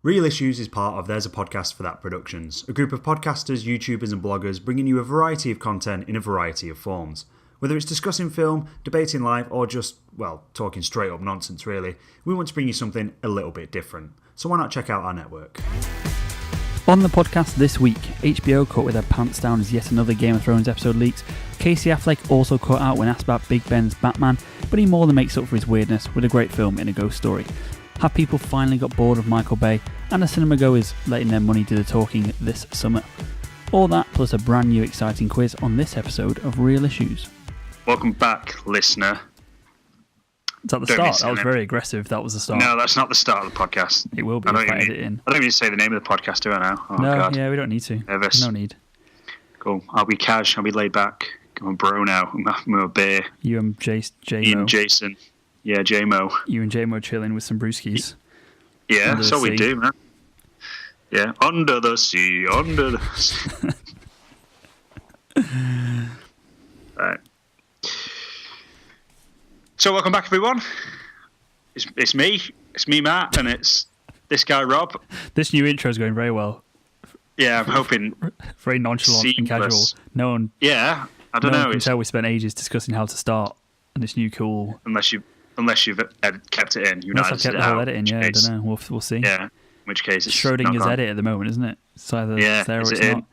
Real Issues is part of There's a Podcast for That Productions, a group of podcasters, YouTubers and bloggers bringing you a variety of content in a variety of forms. Whether it's discussing film, debating life, or just, well, talking straight up nonsense really, we want to bring you something a little bit different. So why not check out our network? On the podcast this week, HBO caught with their pants down as yet another Game of Thrones episode leaks. Casey Affleck also caught out when asked about Big Ben's Batman, but he more than makes up for his weirdness with a great film in a ghost story. Have people finally got bored of Michael Bay, and are cinema goers letting their money do the talking this summer? All that plus a brand new exciting quiz on this episode of Real Issues. Welcome back, listener. Is that the start? That was very aggressive. That was the start. No, that's not the start of the podcast. It will be if I edit it in. I don't need to say the name of the podcast, do I now? Oh, no, God. Yeah, we don't need to. Nervous. No need. Cool. I'll be cash. I'll be laid back. Come on, bro now. I'm having a beer. You and J-Mo. Ian Jason. Yeah, J-Mo. You and J-Mo chilling with some brewskis. Yeah, that's what we do, man. Yeah, under the sea, under the sea. Right. So welcome back, everyone. It's me, Matt, and it's this guy, Rob. This new intro is going very well. Yeah, I'm hoping. Very nonchalant and casual. No one. Yeah, I don't know. You can tell we spent ages discussing how to start on this new cool. Unless you've kept it in. Unless I've kept the whole edit in, yeah, I don't know. We'll see. Yeah, in which case it's Schrodinger's edit at the moment, isn't it? It's either there or it's not.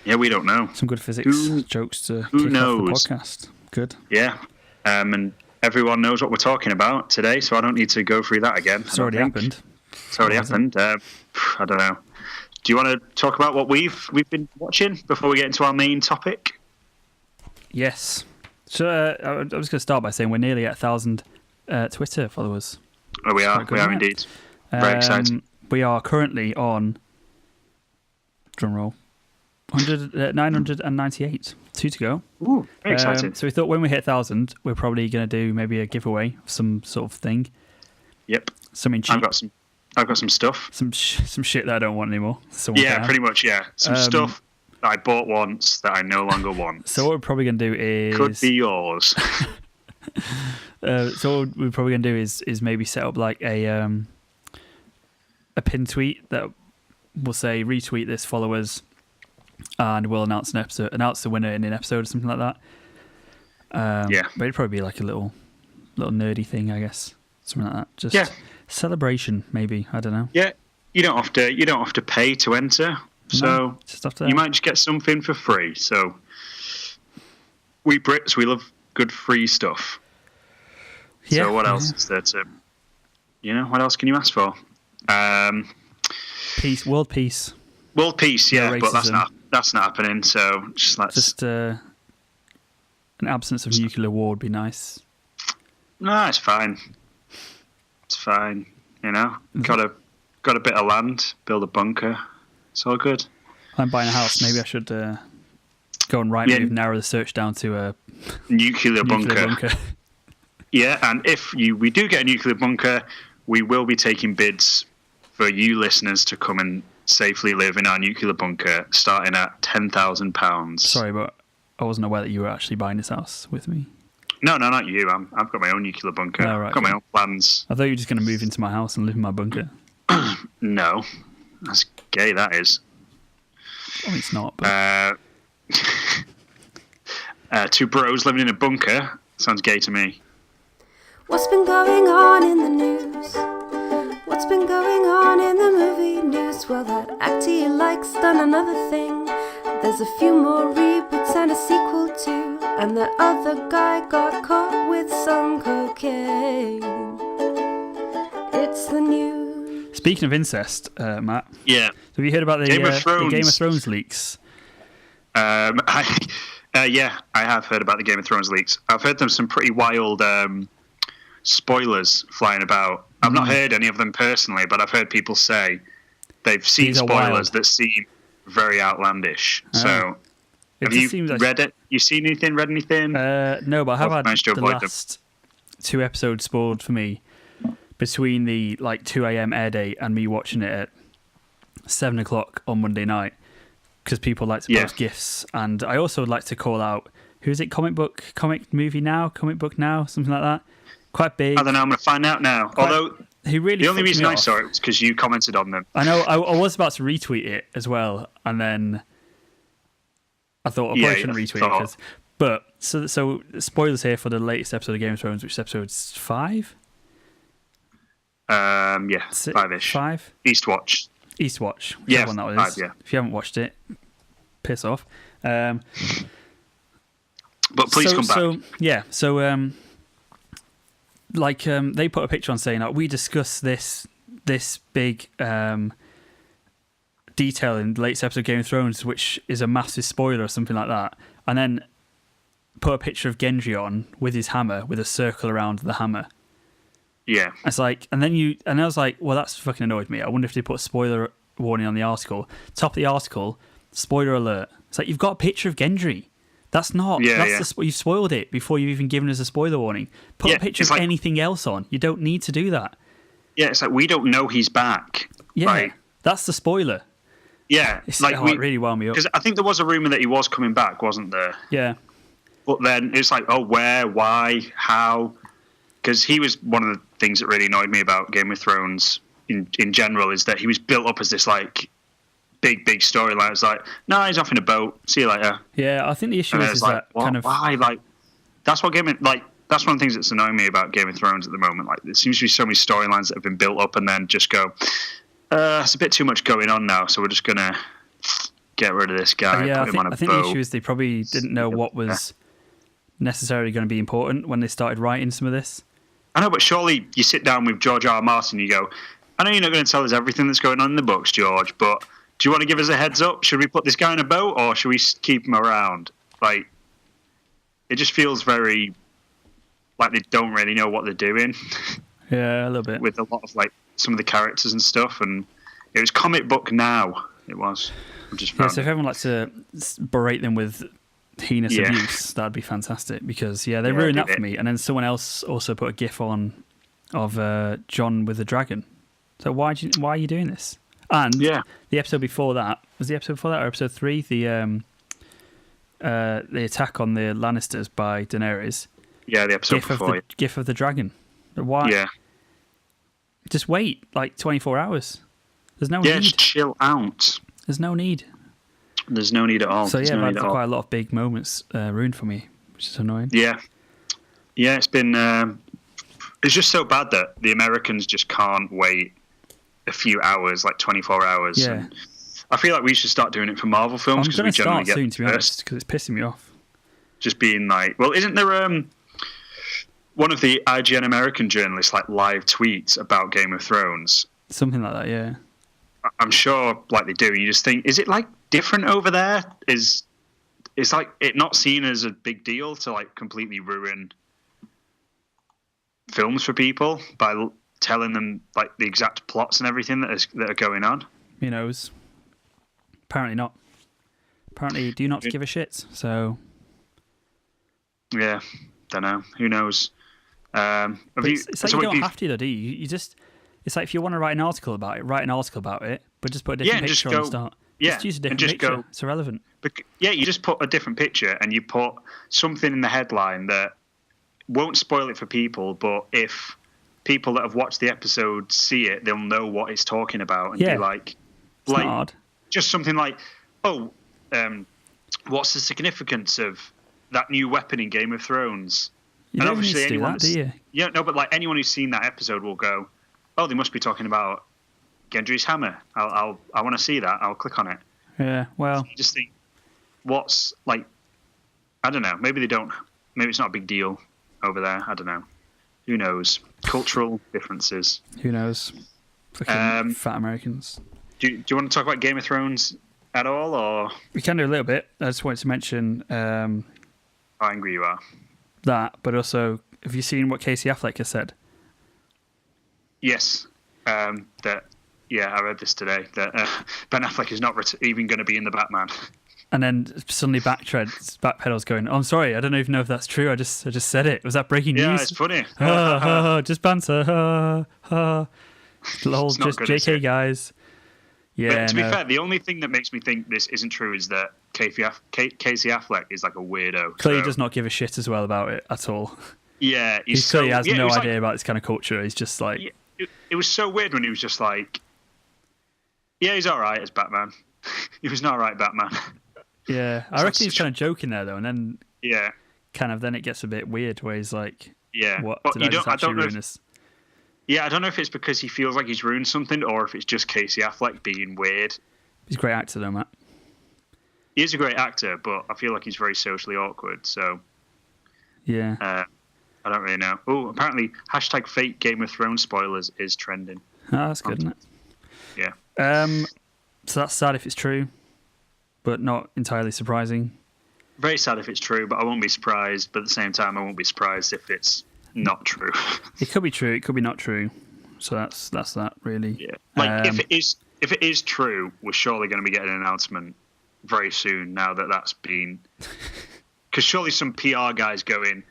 Yeah, we don't know. Some good physics jokes to kick off the podcast. Good. Yeah, and everyone knows what we're talking about today, so I don't need to go through that again. It's already happened. It's already happened. I don't know. Do you want to talk about what we've been watching before we get into our main topic? Yes. So I was going to start by saying we're nearly at 1,000 Twitter followers. Oh, we are. We are indeed. Very exciting. We are currently on, drumroll, 998. 2 to go. Ooh, very exciting. So we thought when we hit 1,000, we're probably going to do maybe a giveaway of some sort of thing. Yep. Something cheap. I've got some stuff. Some shit that I don't want anymore. Yeah, pretty much, yeah. Some stuff that I bought once that I no longer want. So what we're probably going to do is... Could be yours. So what we're probably going to do is maybe set up like a pinned tweet that will say retweet this, followers, and we'll announce the winner in an episode or something like that. Yeah. But it'd probably be like a little nerdy thing, I guess. Something like that. Just celebration, maybe. I don't know. Yeah. You don't have to pay to enter. So you might just get something for free. So we Brits, we love good free stuff. Yeah, so what else is there to... what else can you ask for? Peace, world peace. World peace, yeah, no but that's not happening. So just an absence of nuclear war would be nice. No, it's fine. It's fine. Got a bit of land, build a bunker. It's all good. I'm buying a house. Maybe I should go and narrow the search down to a nuclear bunker. Yeah, and if we do get a nuclear bunker, we will be taking bids for you listeners to come and safely live in our nuclear bunker, starting at £10,000. Sorry, but I wasn't aware that you were actually buying this house with me. No, not you. I've got my own nuclear bunker. Oh, right, I've got my own plans. I thought you were just going to move into my house and live in my bunker. No, that's gay. That is. Oh, it's not. But... two bros living in a bunker sounds gay to me. What's been going on in the news? What's been going on in the movie news? Well, that actor you like's done another thing. There's a few more reboots and a sequel too. And that other guy got caught with some cocaine. It's the news. Speaking of incest, Matt. Yeah. Have you heard about the Game of Thrones leaks? Yeah, I have heard about the Game of Thrones leaks. I've heard them some pretty wild spoilers flying about. I've not heard any of them personally, but I've heard people say they've seen spoilers that seem very outlandish. So, have you read it? You seen anything? Read anything? No, but I have had the last 2 episodes spoiled for me between the 2 a.m. air date and me watching it at 7 o'clock on Monday night because people like to post GIFs. And I also would like to call out, who is it? Comic Book Now, something like that. Quite big. I don't know. I'm going to find out now. Although He really. The only fucked reason me I off. saw it was because you commented on them. I know. I was about to retweet it as well, and then I thought I probably shouldn't retweet it. But so spoilers here for the latest episode of Game of Thrones, which is episode 5. Yeah, 5-ish. 5. Eastwatch. Yeah, one that was. 5, yeah. If you haven't watched it, piss off. But please come back. They put a picture on saying, we discuss this big detail in the latest episode of Game of Thrones, which is a massive spoiler or something like that, and then put a picture of Gendry on with his hammer, with a circle around the hammer. Yeah. It's like, and I was like, well, that's fucking annoyed me. I wonder if they put a spoiler warning on the article. Top of the article, spoiler alert. It's like, you've got a picture of Gendry. That's not. You've spoiled it before you've even given us a spoiler warning. Put a picture of anything else on. You don't need to do that. Yeah, it's like, we don't know he's back. Yeah, that's the spoiler. Yeah. It really wound me up. Because I think there was a rumour that he was coming back, wasn't there? Yeah. But then it's like, oh, where, why, how? Because he was one of the things that really annoyed me about Game of Thrones in general, is that he was built up as this, like, big storyline. It's like, no, he's off in a boat. See you later. Yeah, I think the issue is like, that kind of... Why? Like, that's what that's one of the things that's annoying me about Game of Thrones at the moment. Like, there seems to be so many storylines that have been built up and then just go, it's a bit too much going on now, so we're just going to get rid of this guy. Yeah, put him on a I think boat. the issue is they probably didn't know what was necessarily going to be important when they started writing some of this. I know, but surely you sit down with George R. R. Martin and you go, I know you're not going to tell us everything that's going on in the books, George, but do you want to give us a heads up? Should we put this guy in a boat or should we keep him around? Like, it just feels very like they don't really know what they're doing. Yeah, a little bit. With a lot of, like, some of the characters and stuff. And it was comic book now. It was. So if everyone likes to berate them with heinous abuse, that'd be fantastic, because they ruined that for me. And then someone else also put a gif on of John with the dragon. So why are you doing this? And the episode before that, was the episode before that or episode 3, the attack on the Lannisters by Daenerys. Yeah, the episode before. Gif of the dragon. Why? Yeah. Just wait like 24 hours. There's no need. Yeah, just chill out. There's no need. There's no need at all. So I've had quite a lot of big moments ruined for me, which is annoying. Yeah. Yeah, it's been... it's just so bad that the Americans just can't wait a few hours, like 24 hours. Yeah. And I feel like we should start doing it for Marvel films. I'm going to start soon, to be honest, because it's pissing me off. Just being like... Well, isn't there... one of the IGN American journalists, like, live tweets about Game of Thrones? Something like that, yeah. I'm sure, like, they do. You just think, is it, like, different over there? Is like it not seen as a big deal to, like, completely ruin films for people by telling them, like, the exact plots and everything that are going on? Who knows? Apparently not. Apparently do not give a shit. So yeah, don't know. Who knows? It's like you don't have to, though, do you? You just... It's like if you want to write an article about it, but just put a different picture on the start. Yeah, just use a different picture. It's irrelevant. Yeah, you just put a different picture and you put something in the headline that won't spoil it for people, but if people that have watched the episode see it, they'll know what it's talking about and be like... It's not hard. Just something like, what's the significance of that new weapon in Game of Thrones? You don't need to do that, do you? Yeah, no, but like anyone who's seen that episode will go, oh, they must be talking about Gendry's hammer. I want to see that. I'll click on it. Yeah, well... So I just think, what's, like... I don't know. Maybe they don't... Maybe it's not a big deal over there. I don't know. Who knows? Cultural differences. Who knows? Fucking fat Americans. Do you want to talk about Game of Thrones at all, or...? We can do a little bit. I just wanted to mention... how angry you are. That, but also, have you seen what Casey Affleck has said? Yes. I read this today, that Ben Affleck is not even going to be in the Batman. And then suddenly backpedals going, oh, I'm sorry, I don't even know if that's true, I just said it. Was that breaking news? Yeah, it's funny. Just banter. Lol, just JK, guys. Yeah. But to be fair, the only thing that makes me think this isn't true is that Casey Affleck is like a weirdo. Clearly does not give a shit as well about it at all. Yeah. He clearly has no idea about this kind of culture. He's just like... it was so weird when he was just like, yeah, he's all right as Batman. He was an all right Batman. Yeah, I reckon he's kind of joking there though, and then then it gets a bit weird where he's like, what but did I just actually ruin this? Yeah, I don't know if it's because he feels like he's ruined something, or if it's just Casey Affleck being weird. He's a great actor though, Matt. He is a great actor, but I feel like he's very socially awkward. So yeah, I don't really know. Oh, apparently #fake Game of Thrones spoilers is trending. Oh, that's good, isn't it? Yeah. So that's sad if it's true, but not entirely surprising. Very sad if it's true, but I won't be surprised. But at the same time, I won't be surprised if it's not true. It could be true. It could be not true. So that's that really. Yeah. Like if it is true, we're surely going to be getting an announcement very soon. Now that that's been, because surely some PR guys going,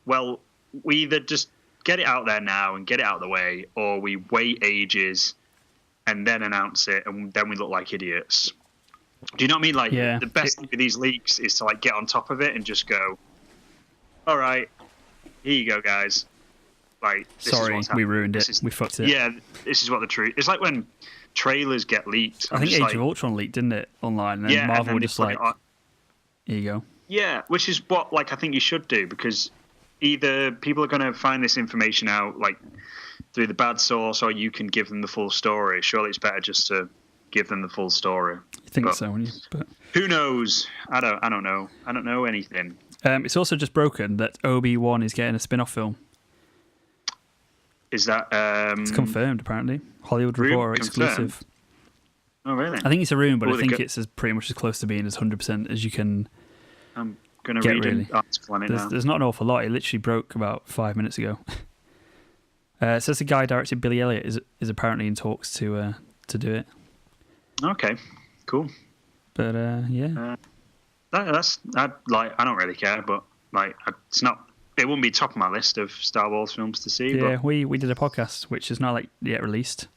well, we either just get it out there now and get it out of the way, or we wait ages and then announce it, and then we look like idiots. Do you know what I mean? Like, the best thing with these leaks is to like get on top of it and just go, all right, here you go, guys. Like, sorry, we ruined it. We fucked it. Yeah, this is what the truth. It's like when trailers get leaked. I think Age of Ultron leaked, didn't it, online? And then Marvel were just like, here you go. Yeah, which is what I think you should do, because either people are going to find this information out like through the bad source, or you can give them the full story. Surely it's better just to give them the full story. You think so, wouldn't you? But who knows? I don't know. I don't know anything. It's also just broken that Obi-Wan is getting a spin-off film. Is that it's confirmed, apparently. Hollywood Reporter exclusive. Oh, really? I think it's a rumour, but I think it's pretty much as close to being as 100% as you can. I'm going to read an article on it now. There's not an awful lot. It literally broke about 5 minutes ago. It says the guy directed Billy Elliot is apparently in talks to do it. Okay, cool. But yeah, I don't really care, but like it's not. It wouldn't be top of my list of Star Wars films to see. Yeah, but we did a podcast which is not like yet released.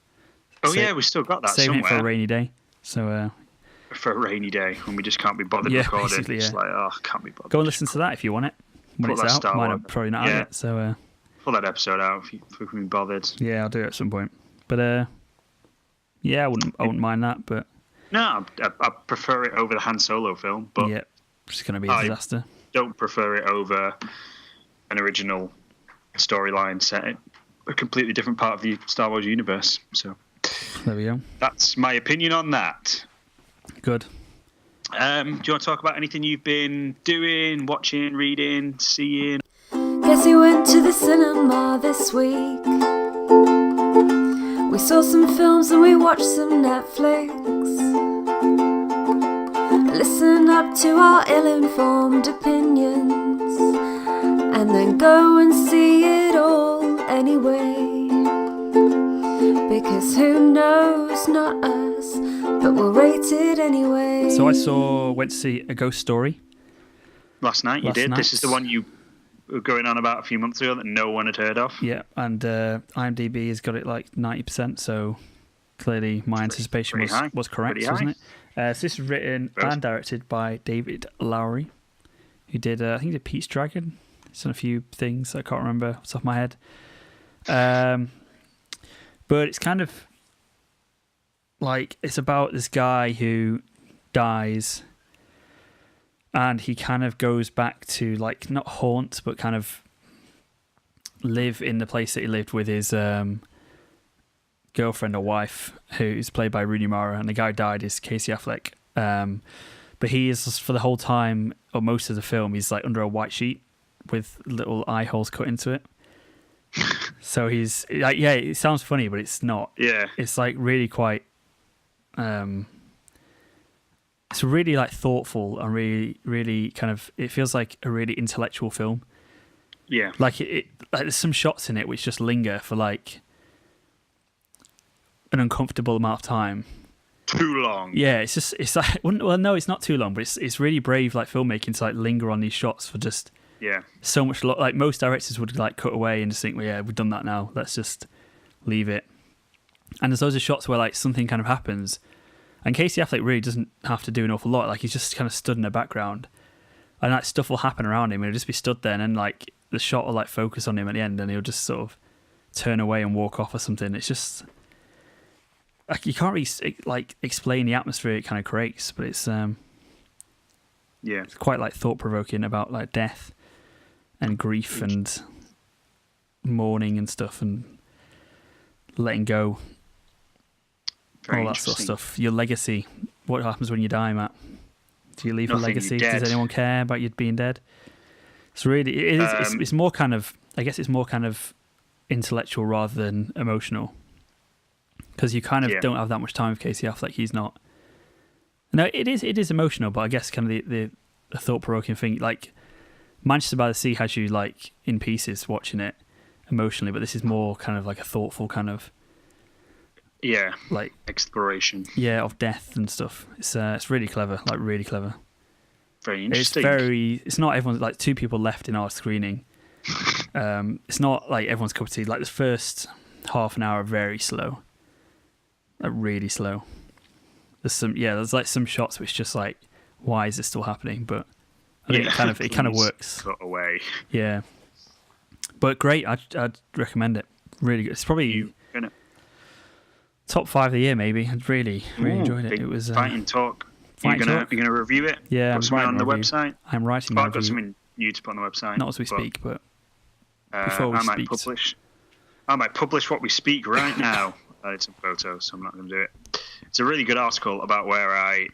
Oh yeah, we still got that saving somewhere. It for a rainy day. So for a rainy day when we just can't be bothered recording. It's like, can't be bothered. Go and listen to that if you want it when it's out. Mine probably not out yet. So pull that episode out if you can be bothered. Yeah, I'll do it at some point. But yeah, I wouldn't mind that. But no, I prefer it over the Han Solo film. But yeah, it's going to be a disaster. Don't prefer it over an original storyline set in a completely different part of the Star Wars universe. So there we go. That's my opinion on that. Good. Do you want to talk about anything you've been doing, watching, reading, seeing? Guess we went to the cinema this week. We saw some films and we watched some Netflix. Listen up to our ill-informed opinions, and then go and see it all anyway. Because who knows, not us, but we'll rate it anyway. So I went to see A Ghost Story. Last night. This is the one you were going on about a few months ago that no one had heard of. Yeah, and IMDb has got it like 90%, so clearly my anticipation was correct, wasn't it? So this is written and directed by David Lowery, who did, I think he did Pete's Dragon. He's done a few things I can't remember off the top of my head. But it's kind of like, it's about this guy who dies, and he kind of goes back to, like, not haunt, but kind of live in the place that he lived with his girlfriend or wife, who's played by Rooney Mara, and the guy who died is Casey Affleck. But he is, for the whole time, or most of the film, he's like under a white sheet with little eye holes cut into it. So he's like, yeah, it sounds funny, but it's not. Yeah. It's like really quite, it's really like thoughtful and really, really kind of, it feels like a really intellectual film. Yeah. Like like there's some shots in it which just linger for like an uncomfortable amount of time. Too long. Yeah, it's like, well, no, it's not too long, but it's really brave, like, filmmaking to like linger on these shots for just so much. Like most directors would like cut away and just think, well, yeah, we've done that now. Let's just leave it. And there's loads of shots where like something kind of happens, and Casey Affleck really doesn't have to do an awful lot. Like he's just kind of stood in the background, and like stuff will happen around him, and he'll just be stood there, and then like the shot will like focus on him at the end, and he'll just sort of turn away and walk off or something. It's just like you can't really like explain the atmosphere it kind of creates, but it's quite like thought provoking about like death and grief and mourning and stuff and letting go. Very all that sort of stuff. Your legacy. What happens when you die, Matt? Do you leave a legacy? Does anyone care about you being dead? It's really, it's more kind of, I guess it's more kind of intellectual rather than emotional. Because you kind of don't have that much time with Casey Affleck. He's not. No, it is emotional, but I guess kind of the thought-provoking thing, like Manchester by the Sea has you like in pieces watching it emotionally, but this is more kind of like a thoughtful kind of like exploration of death and stuff. It's really clever, like really clever. Very interesting. It's not everyone's, like 2 people left in our screening. It's not like everyone's cup of tea. Like the first half an hour are very slow, like really slow. There's like some shots which just like, why is this still happening? But I think it kind of works. Cut away. Yeah, but great. I'd recommend it. Really good. It's probably top 5 of the year, maybe. I really enjoyed it. It was Fighting Talk. You're gonna review it? Yeah, put something on the website. I'm writing. I've got something new to put on the website. Not as we speak, but before we speak. I might publish what we speak right now. It's a photo, so I'm not going to do it. It's a really good article about where I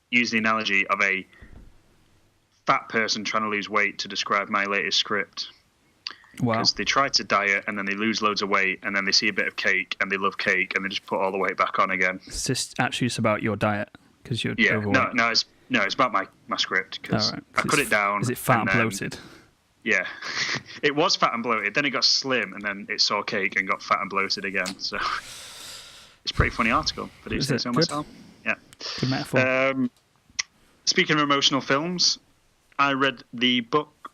use the analogy of a fat person trying to lose weight to describe my latest script. Wow. Because they try to diet and then they lose loads of weight and then they see a bit of cake and they love cake and they just put all the weight back on again. It's just actually just about your diet because you're overweight. No, it's about my script because I put it down. Is it fat and bloated? Yeah, it was fat and bloated. Then it got slim, and then it saw cake and got fat and bloated again. So it's a pretty funny article. But it's on myself. Yeah. Good metaphor. Speaking of emotional films, I read the book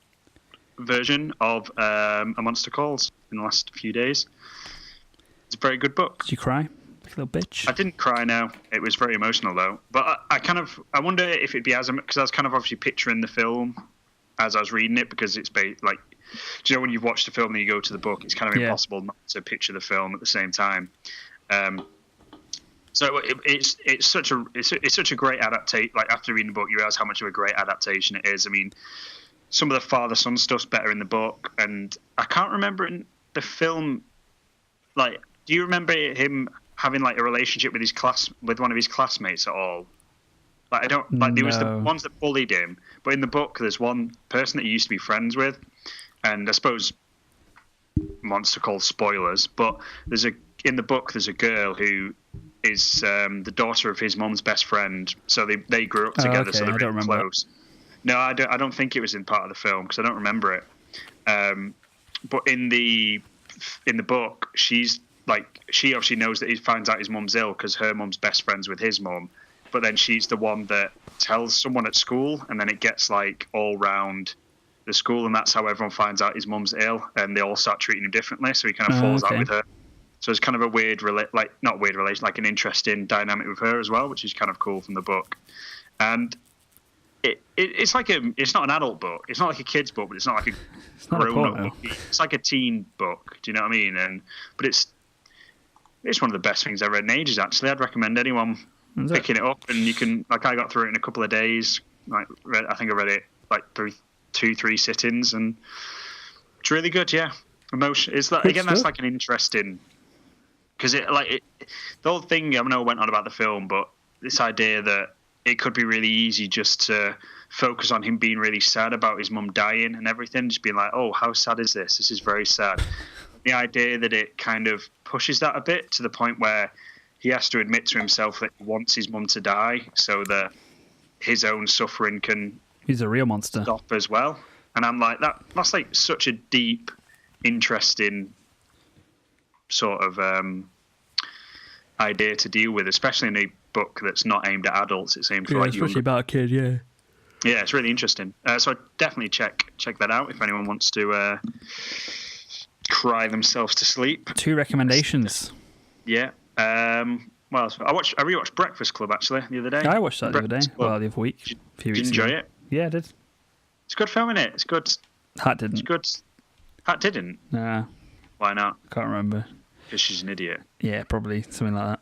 version of A Monster Calls in the last few days. It's a very good book. Did you cry? Like a little bitch? I didn't cry, no. It was very emotional, though. But I wonder if it'd be because I was kind of obviously picturing the film as I was reading it, because it's like, do you know when you've watched the film and you go to the book, it's kind of impossible not to picture the film at the same time. So it's such a great adaptation. Like after reading the book, you realize how much of a great adaptation it is. I mean, some of the father-son stuff's better in the book, and I can't remember in the film. Like, do you remember him having like a relationship with one of his classmates at all? Like, I don't like. There was the ones that bullied him, but in the book, there's one person that he used to be friends with, and I suppose Monster called spoilers. But in the book, there's a girl who is the daughter of his mum's best friend. So they grew up together, so they're really close. No, I don't think it was in part of the film because I don't remember it. But in the book, she obviously knows that he finds out his mum's ill because her mum's best friends with his mum. But then she's the one that tells someone at school, and then it gets like all round the school, and that's how everyone finds out his mum's ill, and they all start treating him differently. So he kind of falls out with her. So it's kind of a weird, not weird relation, like an interesting dynamic with her as well, which is kind of cool from the book. And it's like it's not an adult book. It's not like a kid's book, but it's not like a grown-up book. It's like a teen book. Do you know what I mean? But it's one of the best things I've read in ages. Actually, I'd recommend anyone picking it up, and you can, like, I got through it in a couple of days. I think I read it like through 2-3 sittings, and it's really good. Yeah, emotion. It's like, again, that's like an interesting, because the whole thing. I know went on about the film, but this idea that it could be really easy just to focus on him being really sad about his mum dying and everything, just being like, oh, how sad is this? This is very sad. The idea that it kind of pushes that a bit to the point where he has to admit to himself that he wants his mum to die so that his own suffering can... He's a real monster. ...stop as well. And I'm like, that's like such a deep, interesting sort of idea to deal with, especially in a book that's not aimed at adults. It's aimed for like especially about a kid, yeah. Yeah, it's really interesting. So definitely check that out if anyone wants to cry themselves to sleep. 2 recommendations. Yeah. Well, I rewatched Breakfast Club actually the other day. I watched that the other day. Well, the other week. Did you enjoy it? Yeah, I did. It's a good film, isn't it? It's good. Hat didn't. It's good. Hat didn't. Nah. Why not? Can't remember. Because she's an idiot. Yeah, probably something like that.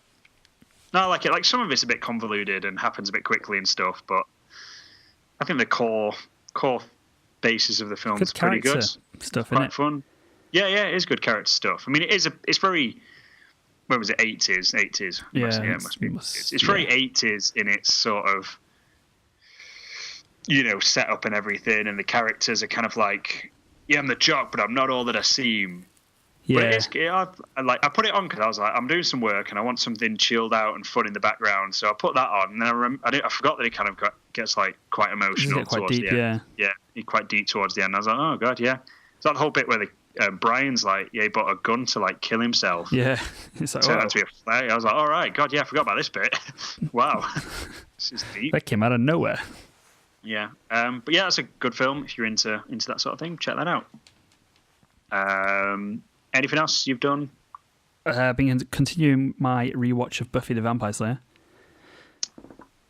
No, I like it. Like some of it's a bit convoluted and happens a bit quickly and stuff, but I think the core basis of the film is pretty good. Stuff, quite isn't it? Fun. Yeah, it is good character stuff. I mean, it's very. When was it? 80s. 80s. Yeah, it must be. It's very 80s in its sort of, setup and everything, and the characters are kind of like, I'm the jock, but I'm not all that I seem. Yeah. But I put it on because I was like, I'm doing some work and I want something chilled out and fun in the background. So I put that on, and then I forgot that it kind of gets like quite emotional quite towards deep, the end. Yeah, quite deep towards the end. I was like, oh god, yeah. It's that whole bit where Brian's like, he bought a gun to like kill himself. Yeah, it's like, turned out to be a flag. I was like, all right, god, yeah, I forgot about this bit. Wow, this is deep. That came out of nowhere. Yeah, but yeah, that's a good film if you're into that sort of thing. Check that out. Anything else you've done? I've been continuing my rewatch of Buffy the Vampire Slayer.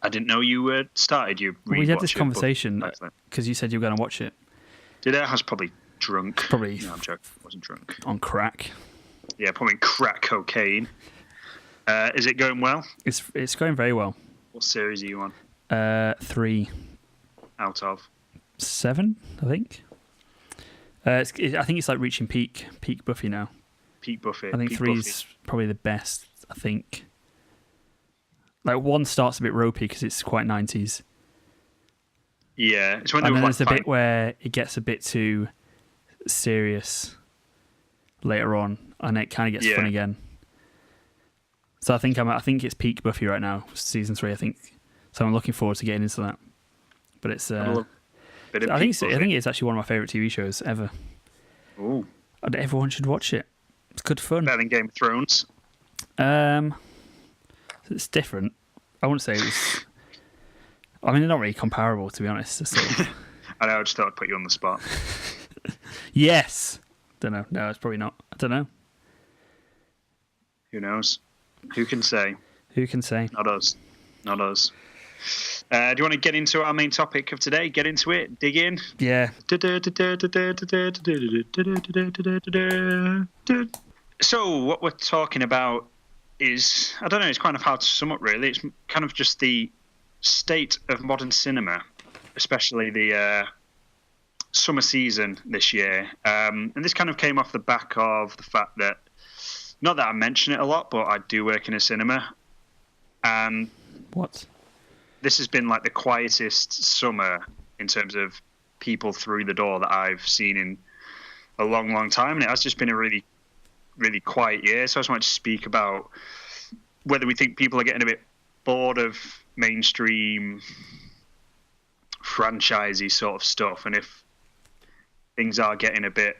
I didn't know you started. We had this conversation because you said you were going to watch it. Did I? I was probably drunk. Probably. No, I'm joking. I wasn't drunk. On crack. Yeah, probably crack cocaine. Is it going well? It's going very well. What series are you on? 3 out of 7, I think. I think it's like reaching peak Buffy now. Peak Buffy. I think 3's probably the best. I think. Like 1 starts a bit ropey because it's quite 90s. Yeah, it's when and then there's a bit where it gets a bit too serious later on, and it kind of gets fun again. So I think it's peak Buffy right now, season 3. I think so. I'm looking forward to getting into that. But it's. I think it's actually one of my favourite TV shows ever. Ooh. And everyone should watch it. It's good fun. Better than Game of Thrones. It's different. I wouldn't say it was. I mean, they're not really comparable, to be honest. I know. I just thought I'd put you on the spot. Yes. Don't know. No, it's probably not. I don't know. Who knows? Who can say? Who can say? Not us. Not us. Do you want to get into our main topic of today? Get into it? Dig in? Yeah. So, what we're talking about is, I don't know, it's kind of hard to sum up, really. It's kind of just the state of modern cinema, especially the summer season this year. And this kind of came off the back of the fact that, not that I mention it a lot, but I do work in a cinema. And what? This has been like the quietest summer in terms of people through the door that I've seen in a long, long time. And it has just been a really, really quiet year. So I just wanted to speak about whether we think people are getting a bit bored of mainstream franchisey sort of stuff, and if things are getting a bit,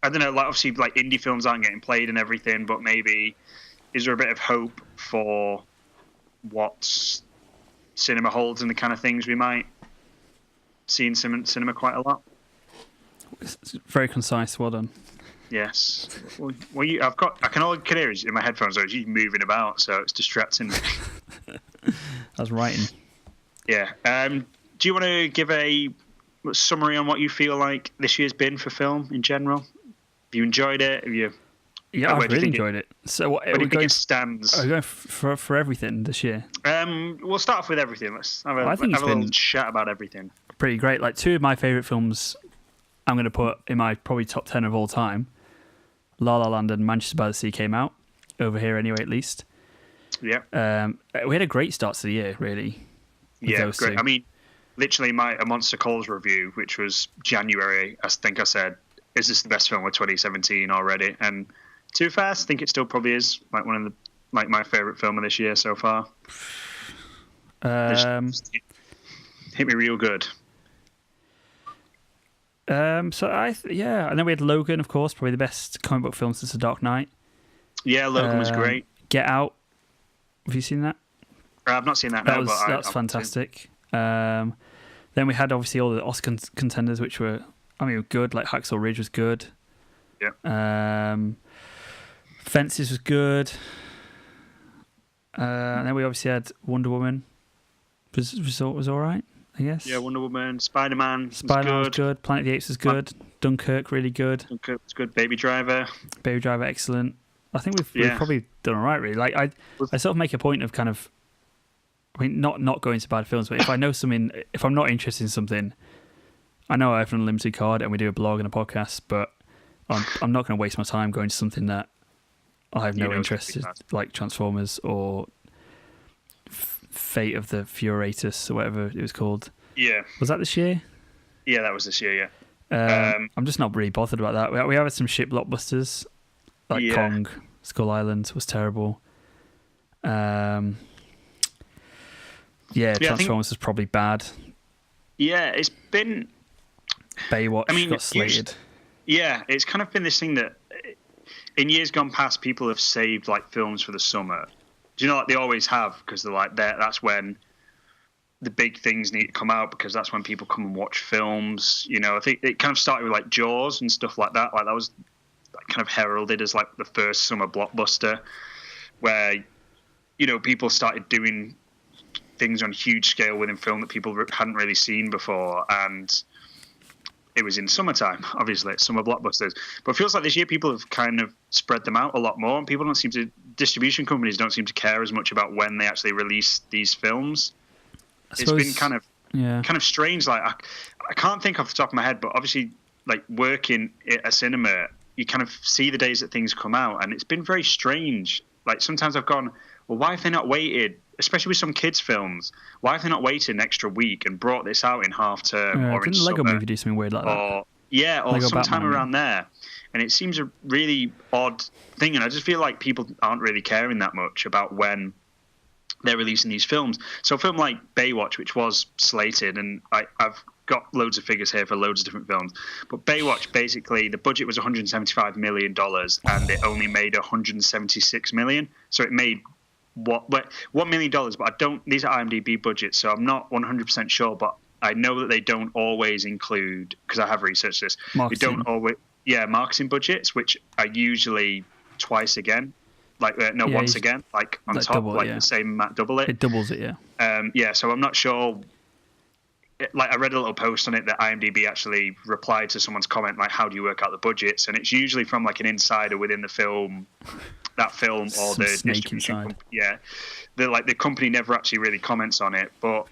I don't know, like obviously like indie films aren't getting played and everything, but maybe is there a bit of hope for what cinema holds and the kind of things we might see in cinema quite a lot? It's very concise. Well done. Yes. Well, I can all hear in my headphones. So you moving about, so it's distracting me. I was writing. Yeah. Do you want to give a summary on what you feel like this year's been for film in general? Have you enjoyed it? Yeah, I've really enjoyed it. So what? Where do you think it stands? Are we going for everything this year? We'll start off with everything. Let's have a little chat about everything. Pretty great. Like 2 of my favourite films I'm going to put in my probably top 10 of all time. La La Land and Manchester by the Sea came out, over here anyway at least. Yeah. We had a great start to the year, really. Yeah, great. 2. I mean, literally a Monster Calls review, which was January, I think I said, is this the best film of 2017 already? And too fast, I think it still probably is like one of the my favourite film of this year so far. Hit me real good. And then we had Logan, of course, probably the best comic book film since The Dark Knight. Yeah, Logan was great. Get Out. Have you seen that? I've not seen that. That's fantastic. Then we had obviously all the Oscar contenders, which were good. Like Hacksaw Ridge was good. Yeah. Fences was good. And then we obviously had Wonder Woman. Was all right, I guess. Yeah, Wonder Woman, Spider-Man was good. Planet of the Apes was good. Dunkirk, really good. Dunkirk's good. Baby Driver, excellent. I think we've probably done all right, really. Like I sort of make a point of kind of, I mean, not going to bad films, but if I know something, if I'm not interested in something, I know I have an unlimited card and we do a blog and a podcast, but I'm not going to waste my time going to something that I have no interest in, like Transformers or Fate of the Furiatus or whatever it was called. Yeah. Was that this year? Yeah, that was this year, yeah. I'm just not really bothered about that. We have some shit blockbusters, like Kong, Skull Island was terrible. Transformers was probably bad. Yeah, it's been... Baywatch got slated. It's kind of been this thing that in years gone past, people have saved like films for the summer. Do you know, like they always have, because they're like that's when the big things need to come out, because that's when people come and watch films. You know, I think it kind of started with like Jaws and stuff like that. Like that was kind of heralded as like the first summer blockbuster, where people started doing things on huge scale within film that people hadn't really seen before, and it was in summertime, obviously, summer blockbusters. But it feels like this year people have kind of spread them out a lot more, and distribution companies don't seem to care as much about when they actually release these films. It's been kind of strange. Like I can't think off the top of my head, but obviously, like working at a cinema, you kind of see the days that things come out, and it's been very strange. Like sometimes I've gone, well, why have they not waited? Especially with some kids' films, why have they not waited an extra week and brought this out in half term or in summer? Didn't Lego Movie do something weird like that? Or Lego sometime Batman, around there. And it seems a really odd thing, and I just feel like people aren't really caring that much about when they're releasing these films. So a film like Baywatch, which was slated, and I've got loads of figures here for loads of different films, but Baywatch, basically, the budget was $175 million, and it only made $176 million. So it made $1 million, but these are IMDb budgets, so I'm not 100% sure, but I know that they don't always include, because I have researched this, marketing. They don't always, marketing budgets, which are usually twice again, once again, like on top, double, the same amount, double it. It doubles it, yeah. So I'm not sure. Like I read a little post on it that IMDb actually replied to someone's comment, like, how do you work out the budgets? And it's usually from like an insider within the film, or the distribution company. Yeah, the company never actually really comments on it, but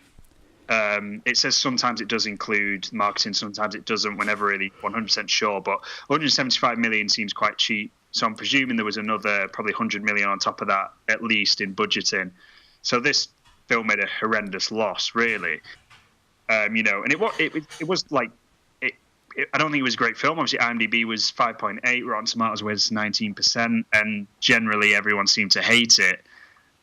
it says sometimes it does include marketing, sometimes it doesn't. We're never really 100% sure, but 175 million seems quite cheap. So I'm presuming there was another probably 100 million on top of that, at least in budgeting. So this film made a horrendous loss, really. And it was like, I don't think it was a great film. Obviously, IMDb was 5.8, Rotten Tomatoes was 19%, and generally everyone seemed to hate it.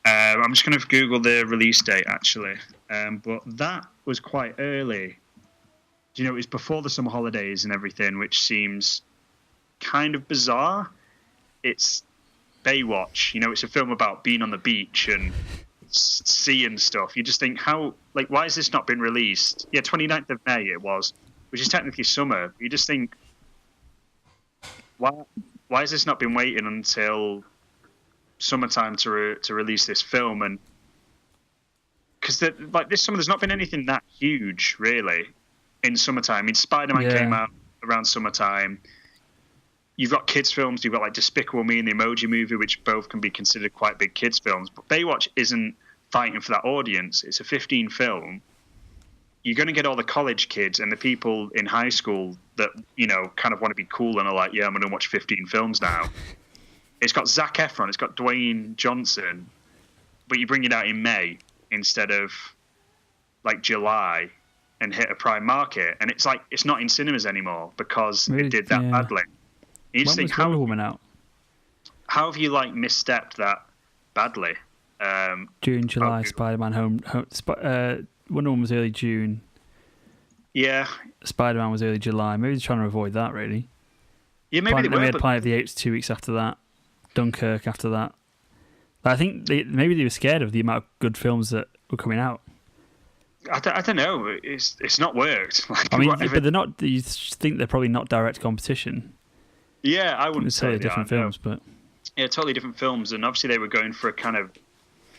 I'm just going to Google the release date, actually. But that was quite early. It was before the summer holidays and everything, which seems kind of bizarre. It's Baywatch. It's a film about being on the beach and seeing stuff. You just think, why has this not been released? Yeah, 29th of May it was, which is technically summer. You just think, why has this not been waiting until summertime to release this film? And because this summer there's not been anything that huge really in summertime. I mean, Spider-Man came out around summertime. You've got kids films. You've got like Despicable Me and the Emoji Movie, which both can be considered quite big kids films. But Baywatch isn't fighting for that audience. It's a 15 film. You're going to get all the college kids and the people in high school that, kind of want to be cool and are like, yeah, I'm going to watch 15 films now. It's got Zac Efron. It's got Dwayne Johnson. But you bring it out in May instead of like July and hit a prime market. And it's like, it's not in cinemas anymore because it did that badly. You just think, Wonder Woman out? How have you misstepped that badly? June, July, Spider-Man Wonder Woman was early June. Yeah. Spider-Man was early July. Maybe they're trying to avoid that, really. Yeah, maybe they had Planet of the Apes 2 weeks after that. Dunkirk after that. I think maybe they were scared of the amount of good films that were coming out. I don't know. It's not worked. I mean, but they're not. You think they're probably not direct competition. Yeah, I wouldn't say totally different films, but totally different films, and obviously they were going for a kind of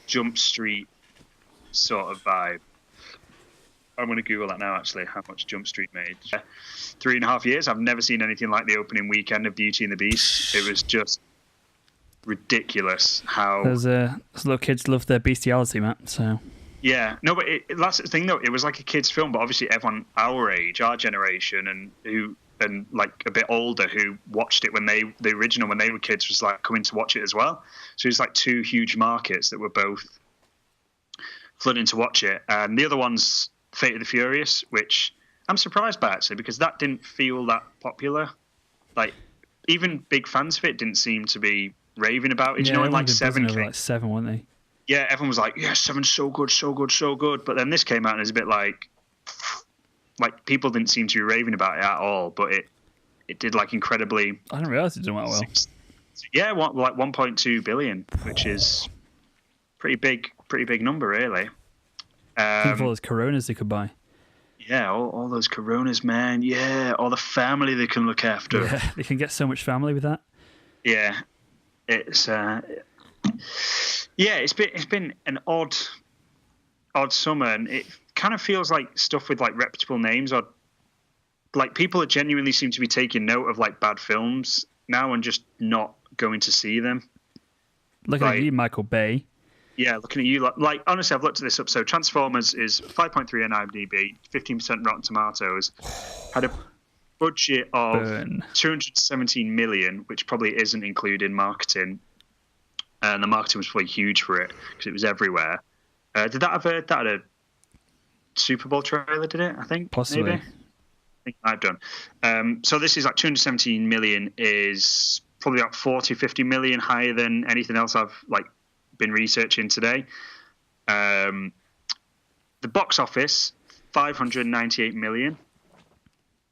Jump Street sort of vibe. I'm going to Google that now, actually, how much Jump Street made. 3.5 years. I've never seen anything like the opening weekend of Beauty and the Beast. It was just ridiculous how... Those little kids love their bestiality, Matt, so... Yeah. No, but that's the thing, though. It was like a kid's film, but obviously everyone our age, our generation, and like a bit older who watched it when the original, when they were kids, was like coming to watch it as well. So it's like two huge markets that were both flooding to watch it. And the other one's Fate of the Furious, which I'm surprised by, actually, because that didn't feel that popular. Like, even big fans of it didn't seem to be raving about it. Yeah, You know, when like Seven 7 came, like 7, weren't they? yeah, everyone was like, yeah, 7's so good, so good, so good. But then this came out and it's a bit like people didn't seem to be raving about it at all. But it did like incredibly. I didn't realise it did well. Yeah, like 1.2 billion, which is pretty big number, really. Think of all those Coronas they could buy. Yeah, all those Coronas, man. Yeah, all the family they can look after. Yeah, they can get so much family with that. Yeah, it's it's been an odd summer, and it kind of feels like stuff with like reputable names, or like people that genuinely seem to be taking note of like bad films now and just not going to see them. Looking at you, Michael Bay. Yeah, looking at you, like honestly, I've looked at this up. So Transformers is 5.3 on IMDb, 15% Rotten Tomatoes, had a budget of 217 million, which probably isn't included in marketing, and the marketing was probably huge for it because it was everywhere. Did that have a Super Bowl trailer? Did it? I think possibly. Maybe? I think I've done. So this is like 217 million is probably about 40-50 million higher than anything else I've like been researching today. The box office 598 million.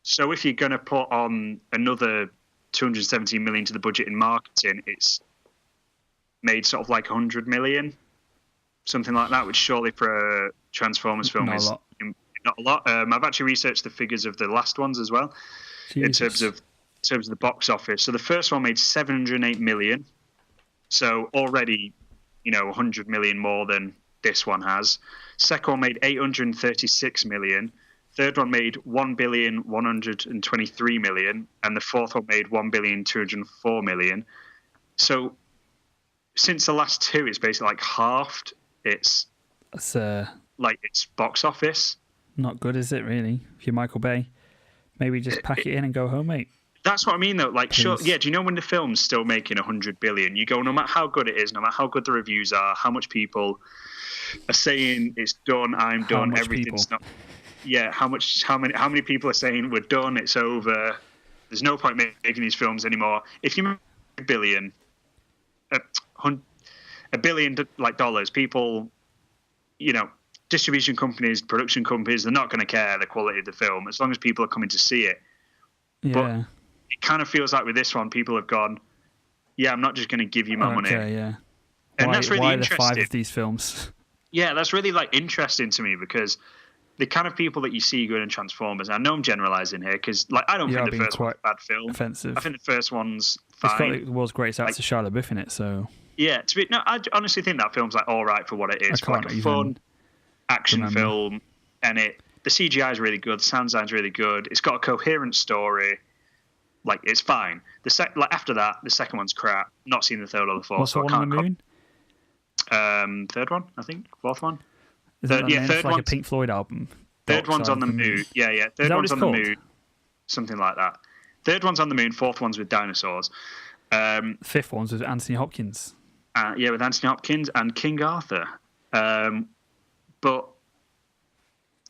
So if you're going to put on another 217 million to the budget in marketing, it's made sort of like 100 million, something like that, which surely for a Transformers film is not a lot. I've actually researched the figures of the last ones as well. Jesus. in terms of the box office. So the first one made 708 million. So already, 100 million more than this one has. Second one made 836 million. Third one made 1,123 million, and the fourth one made 1,204 million. So since the last two, it's basically like halved its box office. Not good, is it, really? If you're Michael Bay, maybe just pack it in and go home, mate. That's what I mean, though. Like, sure, yeah. Do you know when the film's still making 100 billion? You go, no matter how good it is, no matter how good the reviews are, how much people are saying it's done, I'm done, everything's not. Yeah, how many people are saying we're done, it's over, there's no point making these films anymore. If you make $1 billion like dollars, people, distribution companies, production companies, they're not going to care the quality of the film as long as people are coming to see it. Yeah. But it kind of feels like with this one, people have gone, yeah, I'm not just going to give you my money. Yeah. And that's really why interesting. Why the 5 of these films? Yeah, that's really like interesting to me because the kind of people that you see going in Transformers, I know I'm generalising here because like I don't think the first one's a bad film. Offensive. I think the first one's fine. It's got like, the world's greatest actor, Shia LaBeouf, in it, so... Yeah, I honestly think that film's like all right for what it is. For like a fun action film, and the CGI is really good, the sound design's really good, it's got a coherent story, like it's fine. After that, the second one's crap. Not seen the third or the fourth. What's the one on the moon? Third one, I think. Fourth one. Third one's like a Pink Floyd album. Third one's on the moon. Yeah. Third one's on the moon. Something like that. Third one's on the moon. Fourth one's with dinosaurs. Fifth one's with Anthony Hopkins. With Anthony Hopkins and King Arthur. But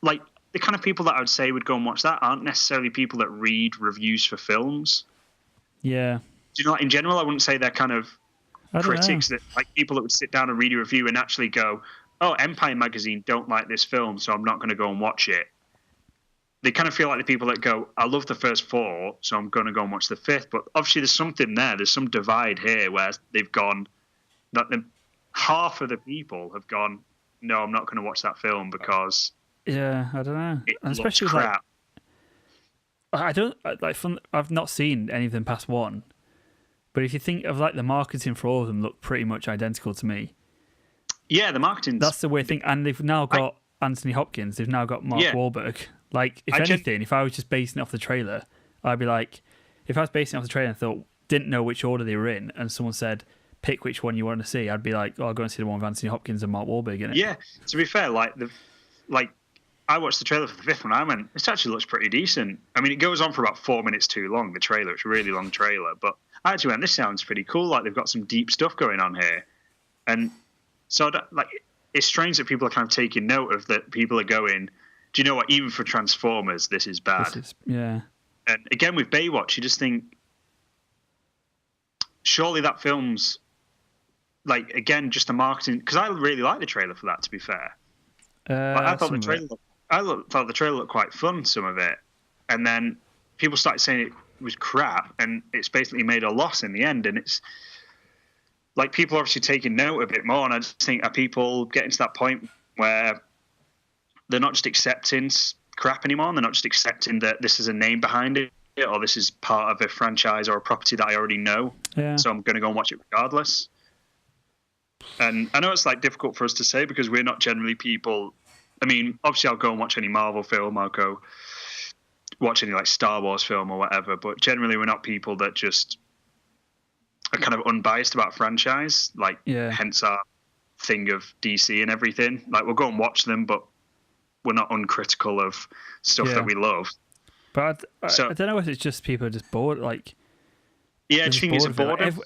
like the kind of people that I would say would go and watch that aren't necessarily people that read reviews for films. Yeah. Do you know? In general, I wouldn't say they're kind of critics that like people that would sit down and read a review and actually go, "Oh, Empire magazine don't like this film, so I'm not going to go and watch it." They kind of feel like the people that go, "I love the first 4, so I'm going to go and watch the 5th." But obviously, there's something there. There's some divide here where they've gone that half of the people have gone, "No, I'm not going to watch that film because." Yeah, I don't know. And especially crap. I've not seen anything past 1, but if you think of like the marketing for all of them, look pretty much identical to me. Yeah, the marketing. That's the weird thing, and they've now got Anthony Hopkins, they've now got Mark Wahlberg. Like, if anything, if I was just basing it off the trailer, I'd be like, if I was basing it off the trailer and didn't know which order they were in, and someone said, pick which one you want to see, I'd be like, I'll go and see the one with Anthony Hopkins and Mark Wahlberg in it. Yeah, to be fair, I watched the trailer for the fifth one. I went, this actually looks pretty decent. I mean, it goes on for about 4 minutes too long, the trailer. It's a really long trailer. But I actually went, this sounds pretty cool. Like, they've got some deep stuff going on here. And so, it's strange that people are kind of taking note of that. People are going, do you know what? Even for Transformers, this is bad. Yeah. And again, with Baywatch, you just think, surely that film's, like, again, just the marketing. Because I really like the trailer for that, to be fair. I thought the trailer looked quite fun, some of it, and then people started saying it was crap, and it's basically made a loss in the end. And it's like people are obviously taking note a bit more, and I just think, are people getting to that point where they're not just accepting crap anymore, and they're not just accepting that this is a name behind it, or this is part of a franchise or a property that I already know, so I'm going to go and watch it regardless. And I know it's like difficult for us to say because we're not generally people. I mean, obviously, I'll go and watch any Marvel film. I'll go watch any like Star Wars film or whatever. But generally, we're not people that just are kind of unbiased about franchise. Like, hence our thing of DC and everything. Like, we'll go and watch them, but we're not uncritical of stuff that we love. But I don't know if it's just people are just bored. Like, yeah, do you think it's a boredom?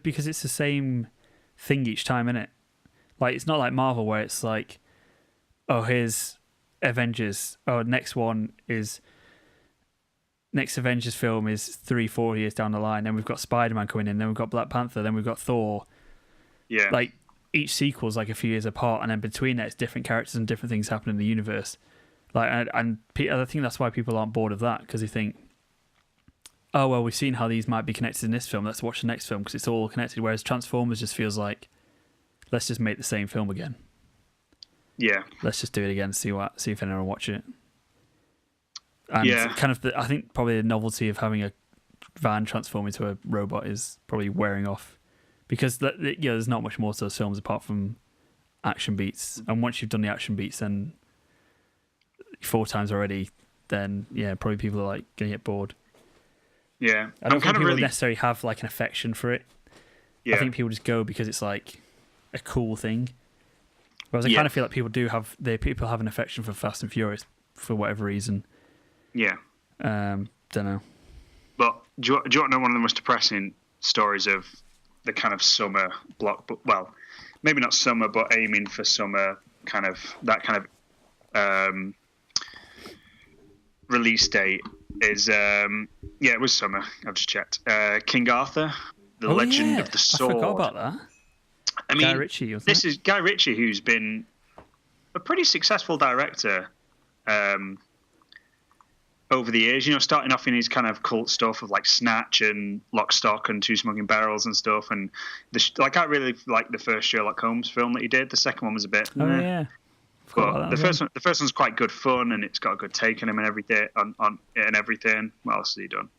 Because it's the same thing each time, innit? Like, it's not like Marvel where it's like, oh, here's Avengers. Oh, next Avengers film is 3-4 years down the line. Then we've got Spider-Man coming in. Then we've got Black Panther. Then we've got Thor. Yeah. Like, each sequel's like a few years apart, and then between that, it's different characters and different things happen in the universe. Like, and I think that's why people aren't bored of that, because they think, oh, well, we've seen how these might be connected in this film. Let's watch the next film because it's all connected. Whereas Transformers just feels like, let's just make the same film again. Yeah. Let's just do it again, see if anyone will watch it. And kind of, I think probably the novelty of having a van transform into a robot is probably wearing off, because there's not much more to those films apart from action beats. And once you've done the action beats, then 4 times already, then probably people are like going to get bored. Yeah, I don't think people necessarily have like an affection for it. Yeah. I think people just go because it's like a cool thing. Whereas I kind of feel like people have an affection for Fast and Furious for whatever reason. Yeah. Don't know. But do you want to know one of the most depressing stories of the kind of summer block? Well, maybe not summer, but aiming for summer kind of release date is it was summer. I've just checked. King Arthur, the Legend of the Sword. I forgot about that. I mean, Guy Ritchie. This is Guy Ritchie, who's been a pretty successful director over the years. You know, starting off in his kind of cult stuff of like Snatch and Lock, Stock and Two Smoking Barrels and stuff. And I really like the first Sherlock Holmes film that he did. The second one was a bit. Yeah. But the first one's quite good fun, and it's got a good take on him and everything. On it and everything. What else has he done?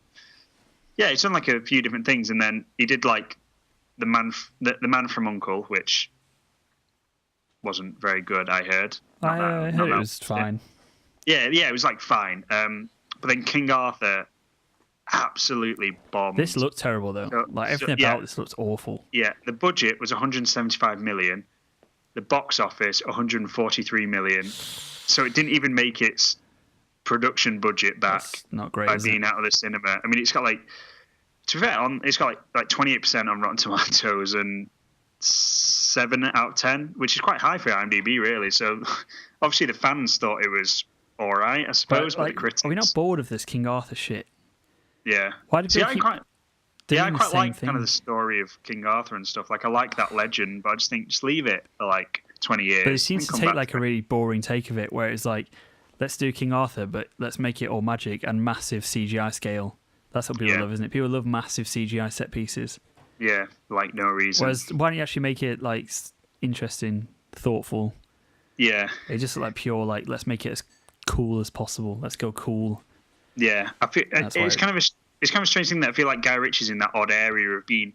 Yeah, he's done like a few different things, and then he did like the Man from U.N.C.L.E., which wasn't very good. I heard. I heard it was fine. Yeah, it was like fine. But then King Arthur absolutely bombed. This looked terrible though. Everything about this looks awful. Yeah, the budget was 175 million. The box office 143 million. So it didn't even make its production budget back. That's not great. By being out of the cinema. I mean, it's got like, to be fair, it's got like 28% on Rotten Tomatoes and 7 out of 10, which is quite high for IMDb, really. So obviously the fans thought it was all right, I suppose. But the critics, are we not bored of this King Arthur shit? Yeah. Why did I quite like kind of the story of King Arthur and stuff. Like, I like that legend, but I just think just leave it for like 20 years. But it seems to take like a really boring take of it, where it's like, let's do King Arthur, but let's make it all magic and massive CGI scale. That's what people love, isn't it? People love massive CGI set pieces. Yeah, like no reason. Whereas, why don't you actually make it like interesting, thoughtful? Yeah. It's just like pure, like, let's make it as cool as possible. Let's go cool. Yeah, I feel it's kind of a strange thing that I feel like Guy Ritchie's in that odd area of being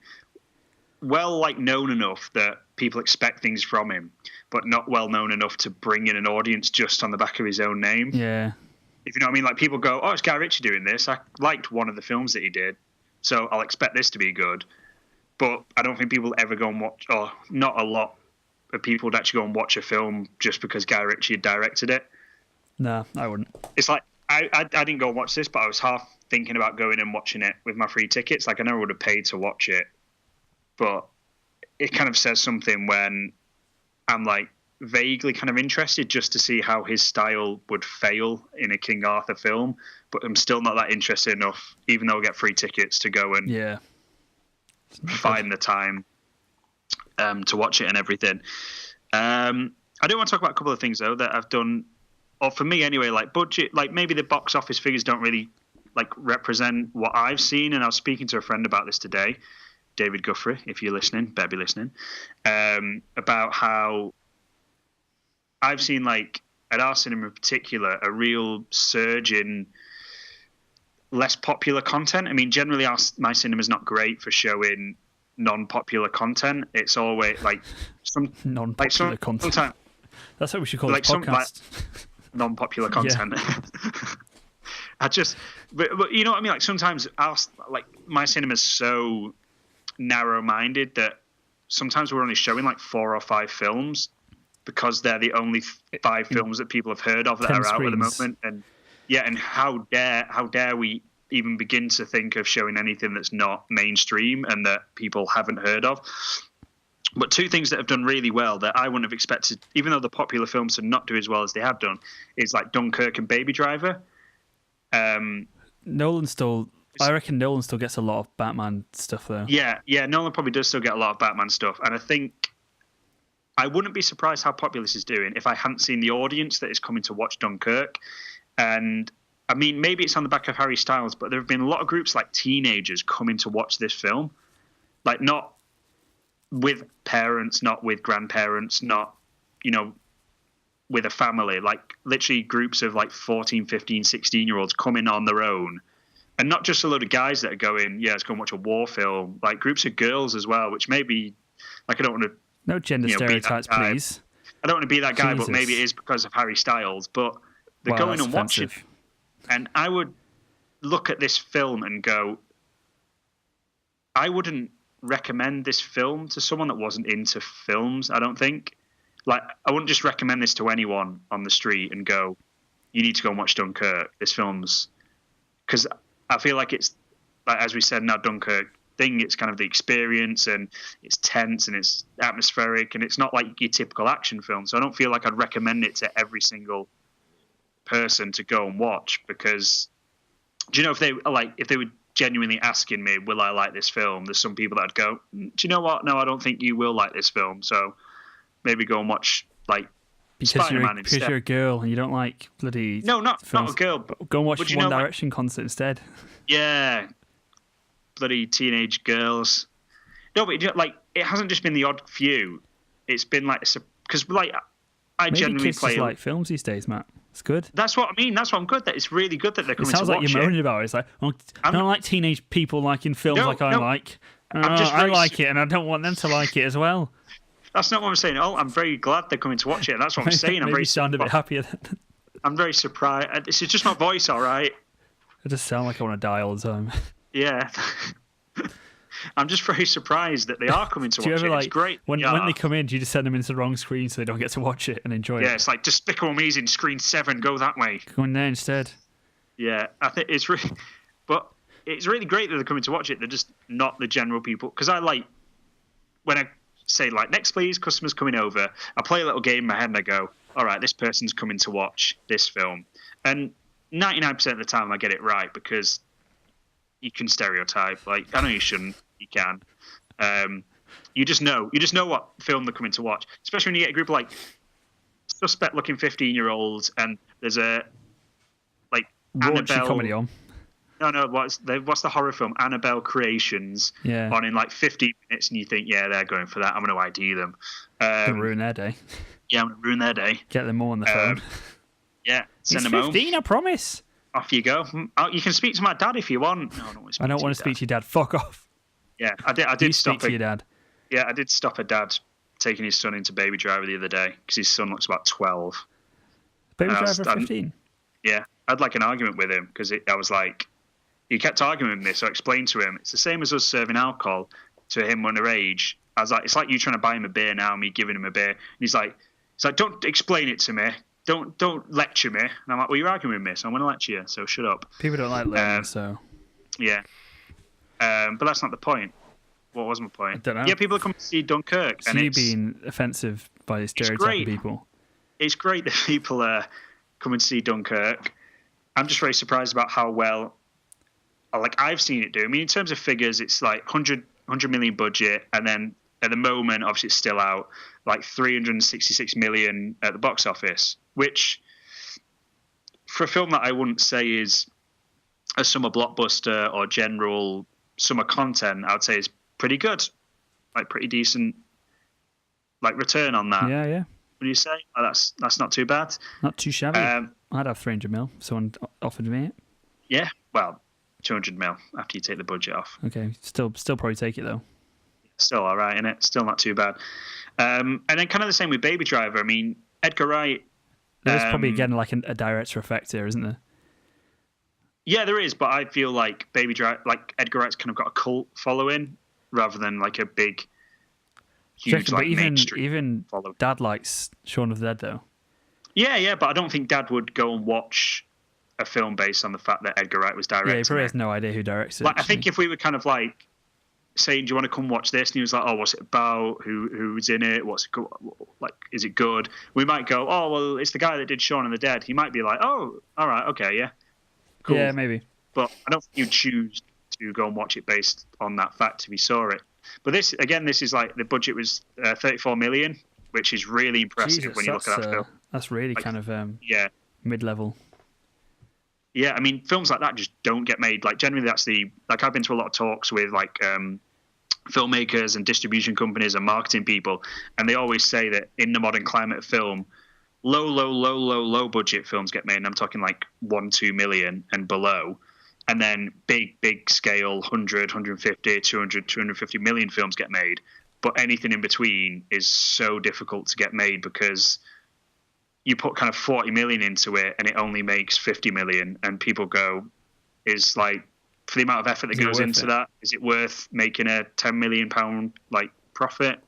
well, like, known enough that people expect things from him, but not well known enough to bring in an audience just on the back of his own name. Yeah. If you know what I mean, like people go, "Oh, it's Guy Ritchie doing this. I liked one of the films that he did, so I'll expect this to be good." But I don't think people ever go and watch, or not a lot of people would actually go and watch a film just because Guy Ritchie had directed it. No, I wouldn't. It's like I didn't go and watch this, but I was half thinking about going and watching it with my free tickets. Like I never would have paid to watch it, but it kind of says something when I'm like vaguely kind of interested just to see how his style would fail in a King Arthur film, but I'm still not that interested enough, even though I get free tickets, to go and find the time to watch it and everything. I do want to talk about a couple of things though that I've done, or for me anyway, like budget, like maybe the box office figures don't really like represent what I've seen. And I was speaking to a friend about this today, David Guthrie, if you're listening, better be listening, about how I've seen, like, at our cinema in particular, a real surge in less popular content. I mean, generally, my cinema's not great for showing non-popular content. It's always, like, some... non-popular content. Sometimes, that's what we should call this podcast. Non-popular content. But you know what I mean? Like, sometimes, my cinema's so narrow-minded that sometimes we're only showing, like, 4 or 5 films, because they're the only 5 films that people have heard of that are out at the moment. And and how dare we even begin to think of showing anything that's not mainstream and that people haven't heard of. But 2 things that have done really well that I wouldn't have expected, even though the popular films did not do as well as they have done, is like Dunkirk and Baby Driver. I reckon Nolan still gets a lot of Batman stuff though. Yeah, Nolan probably does still get a lot of Batman stuff. And I think I wouldn't be surprised how popular this is doing if I hadn't seen the audience that is coming to watch Dunkirk. And I mean, maybe it's on the back of Harry Styles, but there have been a lot of groups like teenagers coming to watch this film. Like, not with parents, not with grandparents, not, with a family. Like, literally groups of like 14, 15, 16-year-olds coming on their own. And not just a load of guys that are going, let's go and watch a war film. Like, groups of girls as well, which maybe, like, I don't want to... No gender stereotypes, please. I don't want to be that guy, Jesus. but maybe it is because of Harry Styles. But they're going and watching it. And I would look at this film and go, I wouldn't recommend this film to someone that wasn't into films, I don't think. Like, I wouldn't just recommend this to anyone on the street and go, you need to go and watch Dunkirk. This film's... Because I feel like it's, like, as we said in our Dunkirk thing, it's kind of the experience, and it's tense and it's atmospheric, and it's not like your typical action film. So I don't feel like I'd recommend it to every single person to go and watch, because do you know, if they were genuinely asking me, will I like this film, there's some people that'd go, do you know what, no, I don't think you will like this film, so maybe go and watch like Spider-Man instead. Because you're a girl and you don't like bloody not a girl, but go and watch One Direction concert instead. Yeah, bloody teenage girls. No, but like, it hasn't just been the odd few. It's been like, because like I genuinely kids play just like films these days, Matt. It's good. That's what I mean. That's what I'm good. That it's really good that they're coming to watch it. It sounds like you're moaning about it. It's like, I don't like teenage people liking films I like. I like it, and I don't want them to like it as well. That's not what I'm saying. Oh, I'm very glad they're coming to watch it. That's what I'm saying. Maybe sound a bit happier. I'm very surprised. This is just my voice, all right? I just sound like I want to die all the time. Yeah. I'm just very surprised that they are coming to watch it. It's great. When they come in, do you just send them into the wrong screen so they don't get to watch it and enjoy it? Yeah, it's like Despicable Me's in screen 7. Go that way. Go in there instead. Yeah, I think it's really... But it's really great that they're coming to watch it. They're just not the general people. Because I like... When I say, like, next please, customers coming over, I play a little game in my head and I go, all right, this person's coming to watch this film. And 99% of the time I get it right, because you can stereotype. Like, I know you shouldn't. You can. You just know what film they're coming to watch. Especially when you get a group of like suspect-looking 15-year-olds, and there's a like Annabelle comedy on. No, what's the horror film Annabelle Creations on in like 15 minutes, and you think, yeah, they're going for that. I'm going to ID them. Ruin their day. Yeah, I'm going to ruin their day. Get them all on the phone. Yeah, send He's them 15, home. I promise. Off you go. You can speak to my dad if you want. No, I don't want to speak to speak to your dad. Fuck off. Yeah, I did stop to your dad. Yeah, I did stop a dad taking his son into Baby Driver the other day because his son looks about 12. Baby Driver 15? Yeah. I had like an argument with him because I was like, he kept arguing with me, so I explained to him, it's the same as us serving alcohol to him underage. I was like, it's like you trying to buy him a beer now, me giving him a beer. And he's like, don't explain it to me. Don't lecture me. And I'm like, well, you're arguing with me, so I'm going to lecture you, so shut up. People don't like learning, so... Yeah. But that's not the point. What was my point? I don't know. Yeah, people come to see Dunkirk. So you being offensive by stereotyping people. It's great that people are coming to see Dunkirk. I'm just very surprised about how well, like, I've seen it do. I mean, in terms of figures, it's like 100 million budget, and then at the moment, obviously, it's still out, like 366 million at the box office, which for a film that I wouldn't say is a summer blockbuster or general summer content, I would say is pretty good, like pretty decent, like return on that. Yeah. What do you say? Oh, that's not too bad. Not too shabby. I'd have 300 mil. Someone offered me it. Yeah, well, 200 mil after you take the budget off. Okay, still probably take it though. Still all right, innit? Still not too bad. And then kind of the same with Baby Driver. I mean, Edgar Wright. There's probably again like a director effect here, isn't there? Yeah, there is, but I feel like Edgar Wright's kind of got a cult following rather than like a big, huge, like mainstream even following. Dad likes Shaun of the Dead though. Yeah, but I don't think Dad would go and watch a film based on the fact that Edgar Wright was directing. Yeah, he probably has no idea who directs it. Like, I think if we were kind of like saying, "Do you want to come watch this?" and he was like, "Oh, what's it about? Who's in it? What's it go- like? Is it good?" We might go, "Oh, well, it's the guy that did Shaun of the Dead." He might be like, "Oh, all right, okay, yeah, cool." Yeah, maybe. But I don't think you'd choose to go and watch it based on that fact if you saw it. But this is like the budget was 34 million, which is really impressive when you look at that film. That's really like, kind of mid-level. Yeah, I mean, films like that just don't get made. Like, generally, that's I've been to a lot of talks with like filmmakers and distribution companies and marketing people, and they always say that in the modern climate of film, low budget films get made, and I'm talking like 1-2 million and below, and then big scale 100, 150, 200, 250 million films get made. But anything in between is so difficult to get made because you put kind of 40 million into it and it only makes 50 million, and people go, is like, for the amount of effort that goes into that, is it worth making a 10 million pound like profit?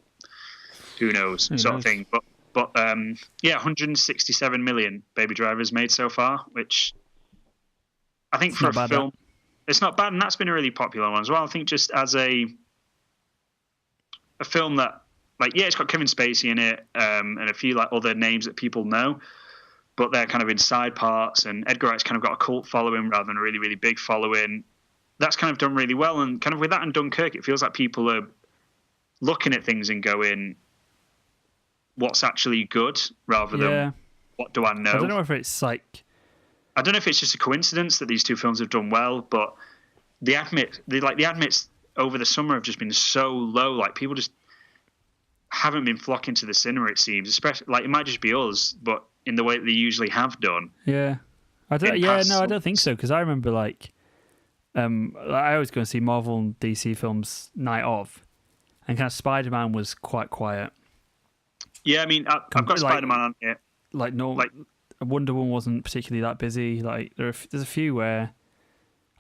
Who knows, sort of thing. But 167 million Baby Driver's made so far, which I think for a film, it's not bad, and that's been a really popular one as well. I think just as a film that, like, yeah, it's got Kevin Spacey in it, and a few like other names that people know, but they're kind of in side parts, and Edgar Wright's kind of got a cult following rather than a really, really big following. That's kind of done really well, and kind of with that and Dunkirk, it feels like people are looking at things and going, what's actually good, rather than what do I know? I don't know if it's like... I don't know if it's just a coincidence that these two films have done well, but the admits over the summer have just been so low. Like, people just haven't been flocking to the cinema, it seems. Especially, like, it might just be us, but in the way that they usually have done. Yeah, I don't think so, because I remember like I always go and see Marvel and DC films night of, and kind of Spider-Man was quite quiet. Yeah, I mean, I've got Spider-Man on here. Wonder Woman wasn't particularly that busy. Like, there's a few where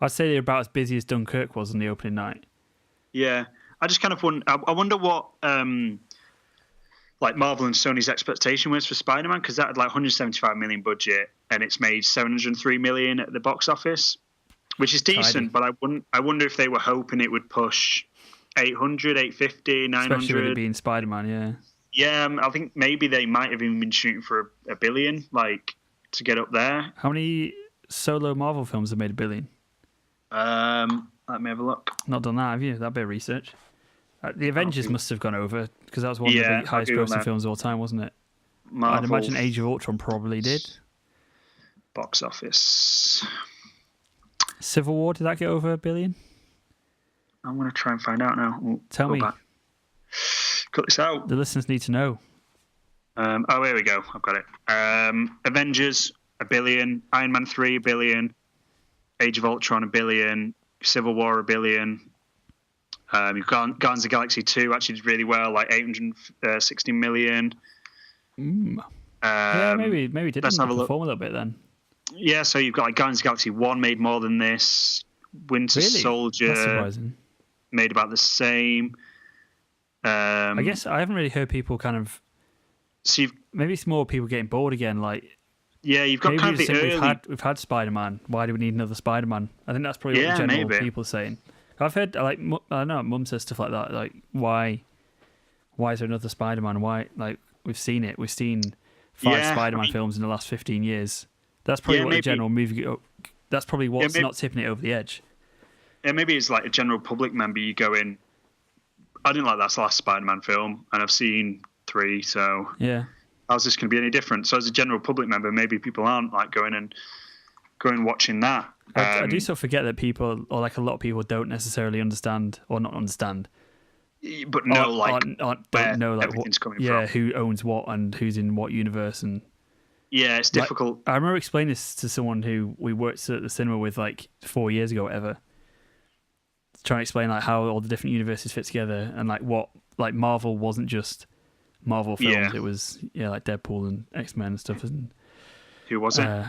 I'd say they're about as busy as Dunkirk was on the opening night. Yeah, I just kind of wonder what like Marvel and Sony's expectation was for Spider-Man, because that had like 175 million budget and it's made 703 million at the box office, which is decent. But I wonder if they were hoping it would push 800, 850, 900. Especially with it being Spider-Man, yeah. Yeah, I think maybe they might have even been shooting for a billion, like, to get up there. How many solo Marvel films have made $1 billion? Let me have a look. Not done that, have you? That'd be a research. The Avengers must have gone over, because that was one of the highest grossing films of all time, wasn't it? I'd imagine Age of Ultron probably did. Box office. Civil War, did that get over $1 billion? I'm going to try and find out now. Tell me. Back. Cut this out. The listeners need to know. Here we go. I've got it. Avengers, $1 billion. Iron Man 3, $1 billion. Age of Ultron, $1 billion. Civil War, $1 billion. You've got Guardians of the Galaxy 2 actually did really well, like 860 million. Yeah, maybe it didn't perform a little bit then. Yeah, so you've got like Guardians of the Galaxy 1 made more than this. Winter Soldier That's surprising. Made about the same. I guess I haven't really heard people kind of. So maybe it's more people getting bored again. Like, yeah, you've got kind of the early. We've had Spider-Man. Why do we need another Spider-Man? I think that's probably what the general people are saying. I've heard I don't know, Mum says stuff like that. Like, why is there another Spider-Man? Why, like, we've seen it. We've seen 5 Spider-Man films in the last 15 years. That's probably what the general movie. That's probably what's not tipping it over the edge. Yeah, maybe it's like a general public member. You go in. I didn't like that last Spider-Man film, and I've seen 3. So yeah, how's this going to be any different? So as a general public member, maybe people aren't like going watching that. I do sort of forget that people, or like a lot of people, don't necessarily understand or not understand, but know don't know like everything's coming from. from. Who owns what and who's in what universe, and yeah, it's difficult. I remember explaining this to someone who we worked at the cinema with like 4 years ago, or whatever. Trying to explain like how all the different universes fit together, and like what like Marvel wasn't just Marvel films; it was like Deadpool and X-Men and stuff. And who was it?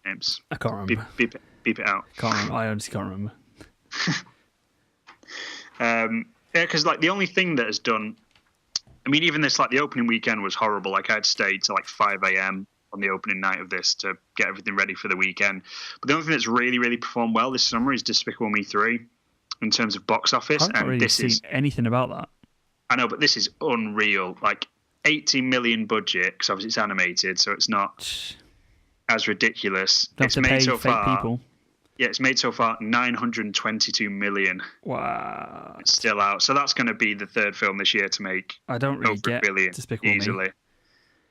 Names. I can't remember. Beep it out. Can't remember. I honestly can't remember. Yeah, because like the only thing that has done, I mean, even this like the opening weekend was horrible. Like I had stayed to like 5 a.m. on the opening night of this to get everything ready for the weekend. But the only thing that's really, really performed well this summer is Despicable Me 3 in terms of box office. I've not really seen anything about that. I know, but this is unreal. Like 80 million budget, because obviously it's animated, so it's not as ridiculous. It's made so far. People. Yeah, it's made so far 922 million. Wow. It's still out. So that's going to be the 3rd film this year to make I don't really over get $1 billion Despicable easily. Me.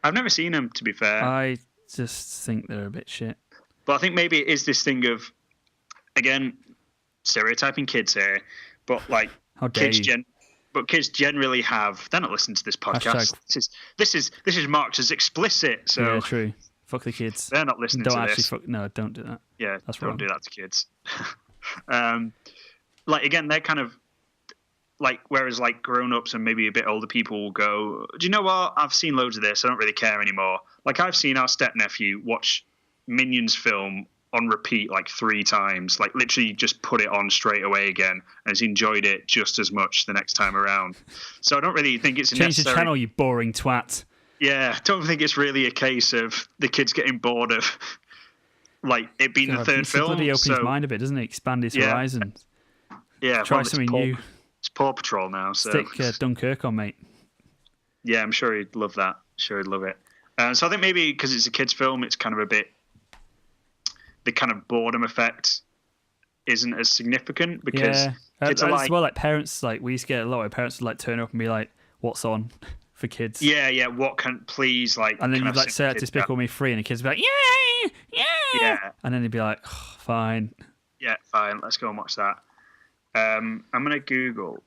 I've never seen them, to be fair. I just think they're a bit shit. But I think maybe it is this thing of, again, stereotyping kids here, but like how dare kids you? But kids generally have. They're not listening to this podcast. This is marked as explicit. So yeah, true. Fuck the kids. They're not listening don't to actually this. No, don't do that. Yeah, that's don't wrong. do that to kids. Like again, they're kind of like, whereas like grown-ups and maybe a bit older people will go, do you know what? I've seen loads of this. I don't really care anymore. Like I've seen our step-nephew watch Minions film on repeat like 3 times, like literally just put it on straight away again, and has enjoyed it just as much the next time around. So I don't really think it's change the channel, you boring twat. Yeah, I don't think it's really a case of the kids getting bored of like it being the 3rd film. Bloody opens his mind a bit, doesn't it? Expand his horizons. Yeah, try something new. It's Paw Patrol now. So stick Dunkirk on, mate. Yeah, I'm sure he'd love that. Sure he'd love it. So I think maybe because it's a kids' film, it's kind of a bit. The kind of boredom effect isn't as significant because kids are like, well, like parents, like we used to get a lot of parents would like turn up and be like, "What's on for kids?" Yeah. What can please like? And then you'd like say Despicable Me 3, and the kids would be like, "Yeah." And then they'd be like, oh, "Fine." Yeah, fine. Let's go and watch that. I'm gonna Google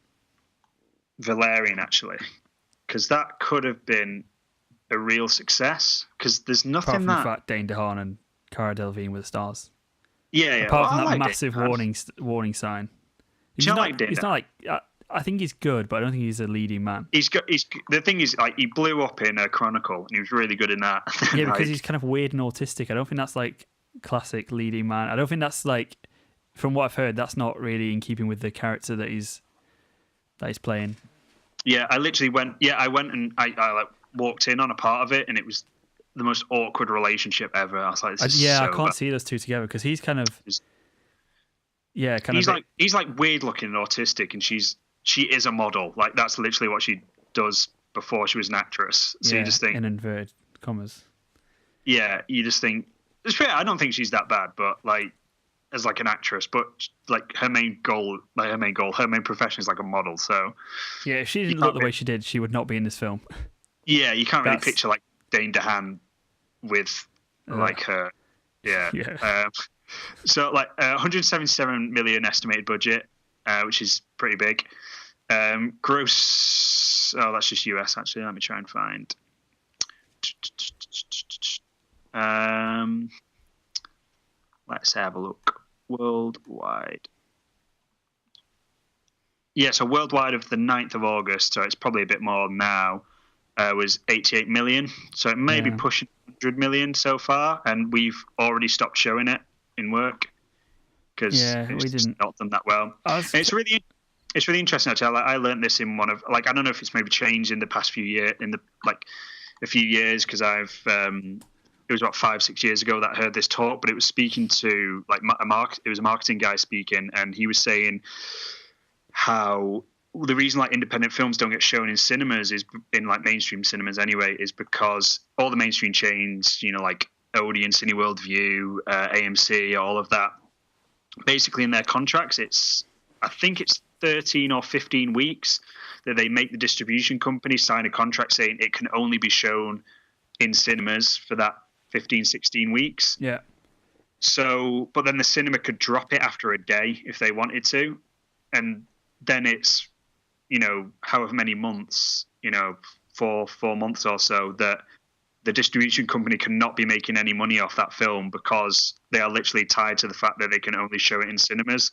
Valerian actually, because that could have been a real success. Because there's nothing apart from that the fact Dane DeHaan and Cara Delevingne with the stars. Yeah. Apart from that massive warning sign. He's not like. I think he's good, but I don't think he's a leading man. The thing is, like, he blew up in Chronicle, and he was really good in that. Yeah, because he's kind of weird and autistic. I don't think that's like classic leading man. I don't think that's like, from what I've heard, that's not really in keeping with the character that he's playing. Yeah, I literally went. Yeah, I went and I like walked in on a part of it, and it was the most awkward relationship ever. I was like, I can't see those two together because he's kind of, he's like weird looking and autistic, and she is a model. Like that's literally what she does before she was an actress. So you just think, in inverted commas. Yeah, you just think it's fair. I don't think she's that bad, but like as like an actress, but like her main profession is like a model. So yeah, if she didn't look the way she did, she would not be in this film. Yeah, you can't really picture like Dane DeHaan with like her. Yeah. So like 177 million estimated budget, which is pretty big. Gross. Oh, that's just US actually. Let me try and find. Let's have a look. Worldwide. Yeah, so worldwide of the 9th of August, so it's probably a bit more now, was 88 million. So it may be pushing 100 million so far, and we've already stopped showing it in work because we didn't. Not done that well. It's really interesting actually. I learned this in one of I don't know if it's maybe changed in the past few years, a few years, because I've it was about 5-6 years ago that I heard this talk, but it was speaking to it was a marketing guy speaking, and he was saying how the reason independent films don't get shown in cinemas is in mainstream cinemas anyway, is because all the mainstream chains, like Odeon, Cineworld, View, AMC, all of that, basically in their contracts, I think it's 13 or 15 weeks that they make the distribution company sign a contract saying it can only be shown in cinemas for that 15, 16 weeks. Yeah. So, but then the cinema could drop it after a day if they wanted to. And then it's, however many months, 4 months or so, that the distribution company cannot be making any money off that film because they are literally tied to the fact that they can only show it in cinemas.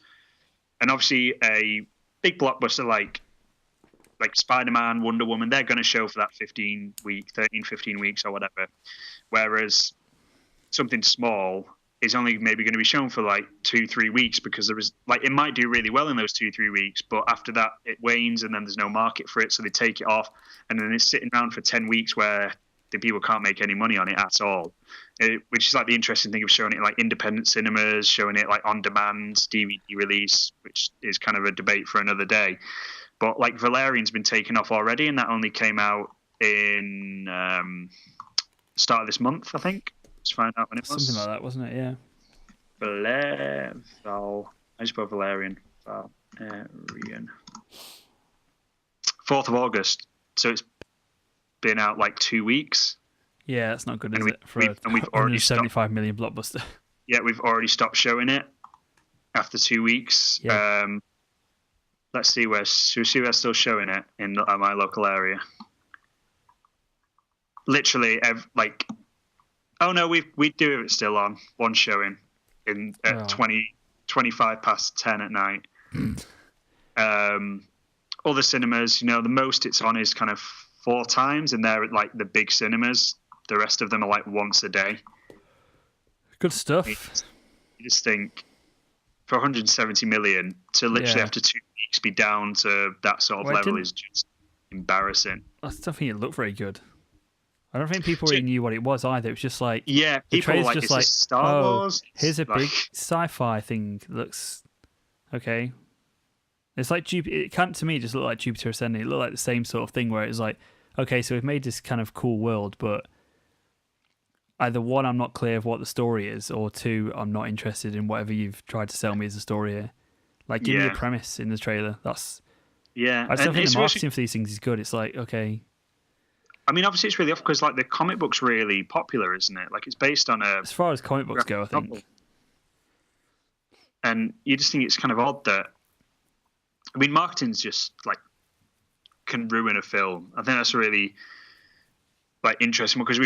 And obviously a big blockbuster like Spider-Man, Wonder Woman, they're going to show for that 13, 15 weeks or whatever. Whereas something small is only maybe going to be shown for 2-3 weeks, because there is it might do really well in those 2-3 weeks, but after that it wanes and then there's no market for it, so they take it off, and then it's sitting around for 10 weeks where the people can't make any money on it at all. Which is the interesting thing of showing it independent cinemas, showing it on demand, DVD release, which is kind of a debate for another day. But Valerian's been taken off already, and that only came out in start of this month, I think. Let's find out when it was. Something like that, wasn't it? Yeah. I just put Valerian. Valerian. 4th of August. So it's been out 2 weeks. Yeah, that's not good, is it? For we've already 75 million blockbuster. Yeah, we've already stopped showing it after 2 weeks. Yeah. Let's see where they're still showing it in my local area. Literally, oh no, we do it still on one showing at 25 past 10 at night. Other cinemas, the most it's on is kind of 4 times, and they're at the big cinemas. The rest of them are once a day. Good stuff. You just think, for 170 million to literally after 2 weeks be down to that sort of level is just embarrassing. I don't think it looked very good. I don't think people really knew what it was either. It was just people were just it's Star Wars. Here's a big sci-fi thing. Looks okay. It's it can't, to me, just look like Jupiter Ascending. It looked like the same sort of thing where it's okay, so we've made this kind of cool world, but either 1, I'm not clear of what the story is, or 2, I'm not interested in whatever you've tried to sell me as a story here. Give me a premise in the trailer. I just don't think the marketing for these things is good. It's okay. I mean, obviously it's really off because the comic book's really popular, isn't it? It's based on as far as comic books go, I think. Novel. And you just think it's kind of odd that, I mean, marketing's just can ruin a film. I think that's really interesting, because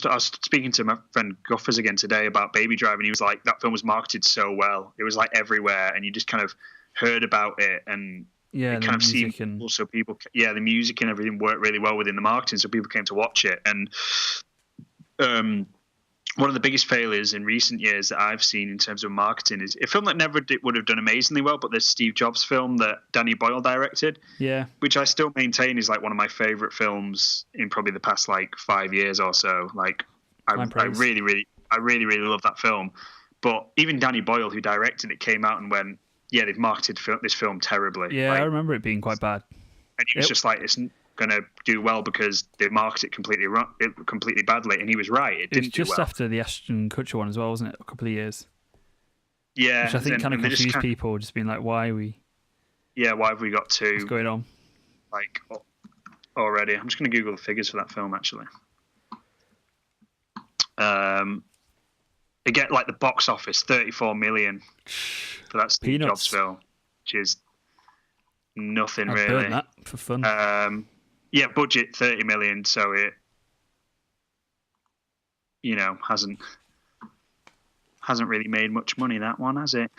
I was speaking to my friend Guffers again today about Baby Driver, and he was that film was marketed so well. It was everywhere, and you just kind of heard about it, and it kind of seemed also people, the music and everything worked really well within the marketing, so people came to watch it. And one of the biggest failures in recent years that I've seen in terms of marketing is a film that never would have done amazingly well, but the Steve Jobs film that Danny Boyle directed, which I still maintain is one of my favorite films in probably the past 5 years or so. I really love that film. But even Danny Boyle, who directed it, came out and went, they've marketed this film terribly. Yeah, I remember it being quite bad. And he was just it's going to do well because they marketed it completely badly, and he was right. It didn't do well. Just after the Ashton Kutcher one as well, wasn't it? A couple of years. Yeah, which I think kind of confused people, just being why are we? Yeah, why have we got 2? What's going on? Already. I'm just going to Google the figures for that film actually. Again, the box office, 34 million for that Steve Jobs film, which is nothing really. Burn that for fun. Budget 30 million, so it hasn't really made much money, that one, has it?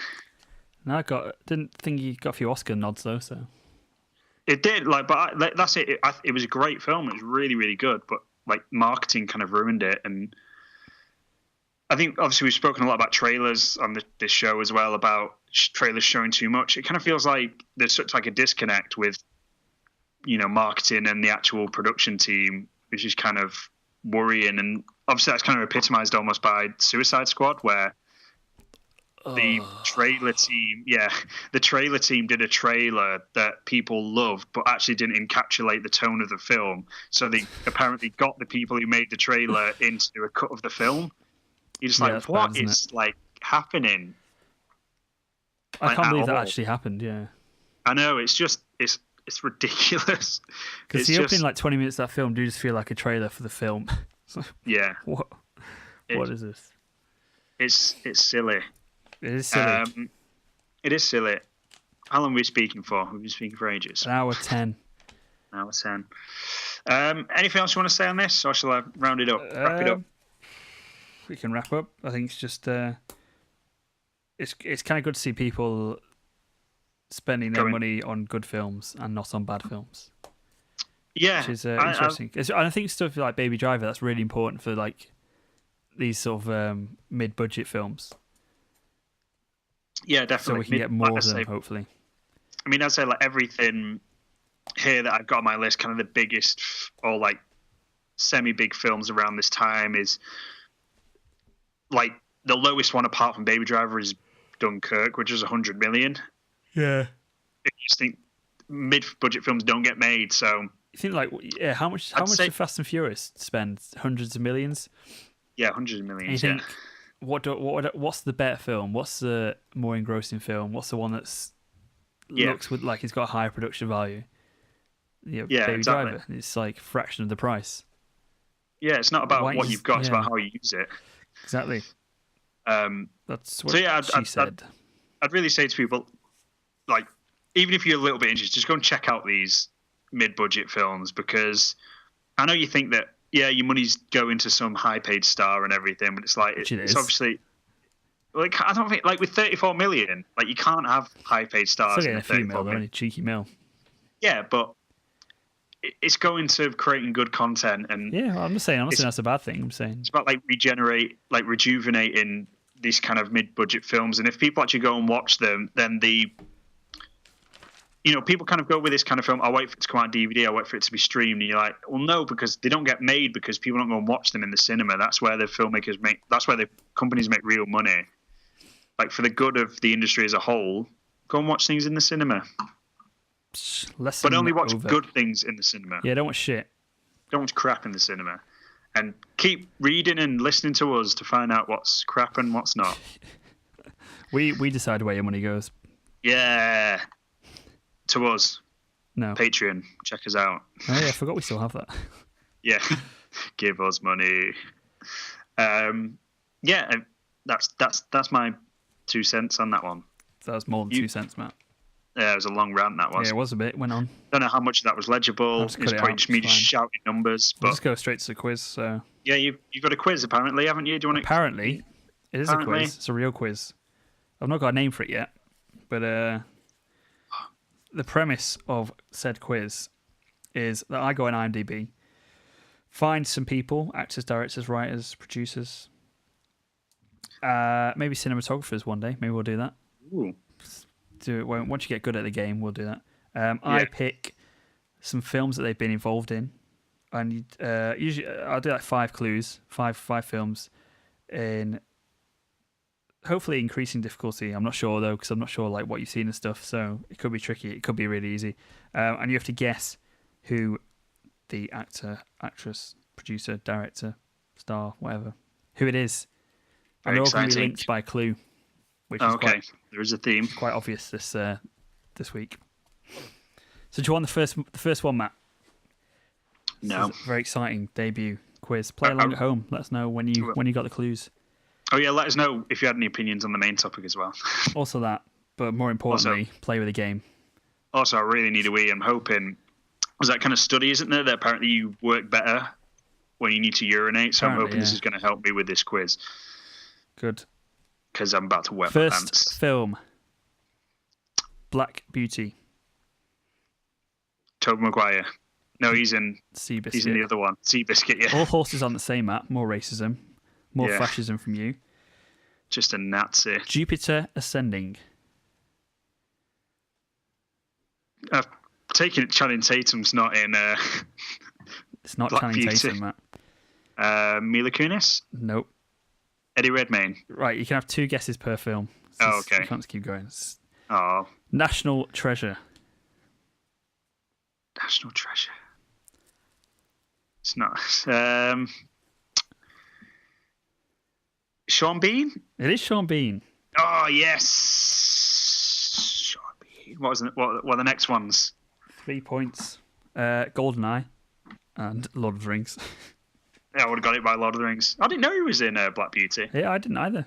And didn't think he got a few Oscar nods though. So it did, that's it. It was a great film. It was really, really good, but like marketing kind of ruined it. And I think obviously we've spoken a lot about trailers on this show as well, about trailers showing too much. It kind of feels like there's such like a disconnect with, marketing and the actual production team, which is kind of worrying. And obviously that's kind of epitomized almost by Suicide Squad, where the trailer team did a trailer that people loved, but actually didn't encapsulate the tone of the film. So they apparently got the people who made the trailer in to do a cut of the film. You're just like, what is like happening? I can't believe that actually happened. Yeah, I know. It's just it's ridiculous. Because the opening like 20 minutes of that film do just feel like a trailer for the film. Yeah. What is this? It's silly. It is silly. It is silly. How long are we speaking for? We've been speaking for ages. An hour 10. An hour 10. Anything else you want to say on this, or shall I round it up? Wrap it up. We can wrap up. I think it's just it's kind of good to see people spending their money on good films and not on bad films. Yeah, which is interesting. I think stuff like Baby Driver, that's really important for like these sort of mid-budget films. Yeah, definitely. So we can get more of them, hopefully. I mean, I'd say like everything here that I've got on my list, kind of the biggest or like semi-big films around this time is like the lowest one apart from Baby Driver is Dunkirk, which is 100 million. Yeah. I just think mid-budget films don't get made, so... You think like, yeah, how much did Fast and Furious spend? Hundreds of millions? Yeah, hundreds of millions, and you think, what's the better film? What's the more engrossing film? What's the one that's looks with like it's got a higher production value? Yeah, Baby exactly. Driver. It's like a fraction of the price. Yeah, it's not about what you've got; it's about how you use it. Exactly. That's what she said. I'd really say to people, like, even if you're a little bit interested, just go and check out these mid-budget films, because I know you think that your money's going to some high-paid star and everything, but it's like it's obviously like I don't think like with 34 million, like you can't have high-paid stars. Still getting a few mil, though, only cheeky mil. Yeah, but it's going to creating good content, and I'm not saying that's a bad thing. I'm saying it's about like rejuvenating these kind of mid-budget films, and if people actually go and watch them, then people kind of go with this kind of film, I'll wait for it to come out on DVD, I'll wait for it to be streamed, and you're like, well, no, because they don't get made because people don't go and watch them in the cinema. That's where the companies make real money. Like, for the good of the industry as a whole, go and watch things in the cinema. But only watch good things in the cinema. Yeah, don't watch shit. Don't watch crap in the cinema. And keep reading and listening to us to find out what's crap and what's not. We decide where your money goes. Yeah. To us. No. Patreon. Check us out. Oh, yeah, I forgot we still have that. Yeah. Give us money. That's my 2 cents on that one. That was more than 2 cents, Matt. Yeah, it was a long rant, that was. Yeah, it was a bit. Went on. Don't know how much of that was legible. It's probably just me just shouting numbers. But let's go straight to the quiz. So yeah, you've got a quiz apparently, haven't you? Do you want to... Apparently, it is a quiz. It's a real quiz. I've not got a name for it yet, but the premise of said quiz is that I go on IMDb, find some people, actors, directors, writers, producers, maybe cinematographers one day. Maybe we'll do that. Ooh. Do it once you get good at the game. We'll do that. I pick some films that they've been involved in, and usually I'll do like 5 clues, five films, in hopefully increasing difficulty. I'm not sure though, because I'm not sure like what you've seen and stuff. So it could be tricky. It could be really easy, and you have to guess who the actor, actress, producer, director, star, whatever, who it is. And they're all going to be linked by a clue. Which is there is a theme. Quite obvious this week. So do you want the first one, Matt? No. This is a very exciting debut quiz. Play along at home. Let us know when you got the clues. Oh yeah, let us know if you had any opinions on the main topic as well. Also that, but more importantly, play with the game. Also, I really need a wee. I'm hoping was that kind of study, isn't there? That apparently you work better when you need to urinate. So I'm hoping this is going to help me with this quiz. Good. Because I'm about to wet my pants. First film. Black Beauty. Tobey Maguire. No, he's in Seabiscuit. He's in the other one. Seabiscuit, yeah. All horses aren't the same, Matt. More racism. More Yeah. fascism from you. Just a Nazi. Jupiter Ascending. I've taken it Channing Tatum's not in It's not Black Channing Beauty. Tatum, Matt. Mila Kunis? Nope. Eddie Redmayne? Right, you can have 2 guesses per film. Oh, okay. You can't keep going. It's Oh, National Treasure. National Treasure. It's not. Sean Bean? It is Sean Bean. Oh, yes. Sean Bean. What are the next ones? 3 points. GoldenEye and Lord of the Rings. Yeah, I would have got it by Lord of the Rings. I didn't know he was in Black Beauty. Yeah, I didn't either.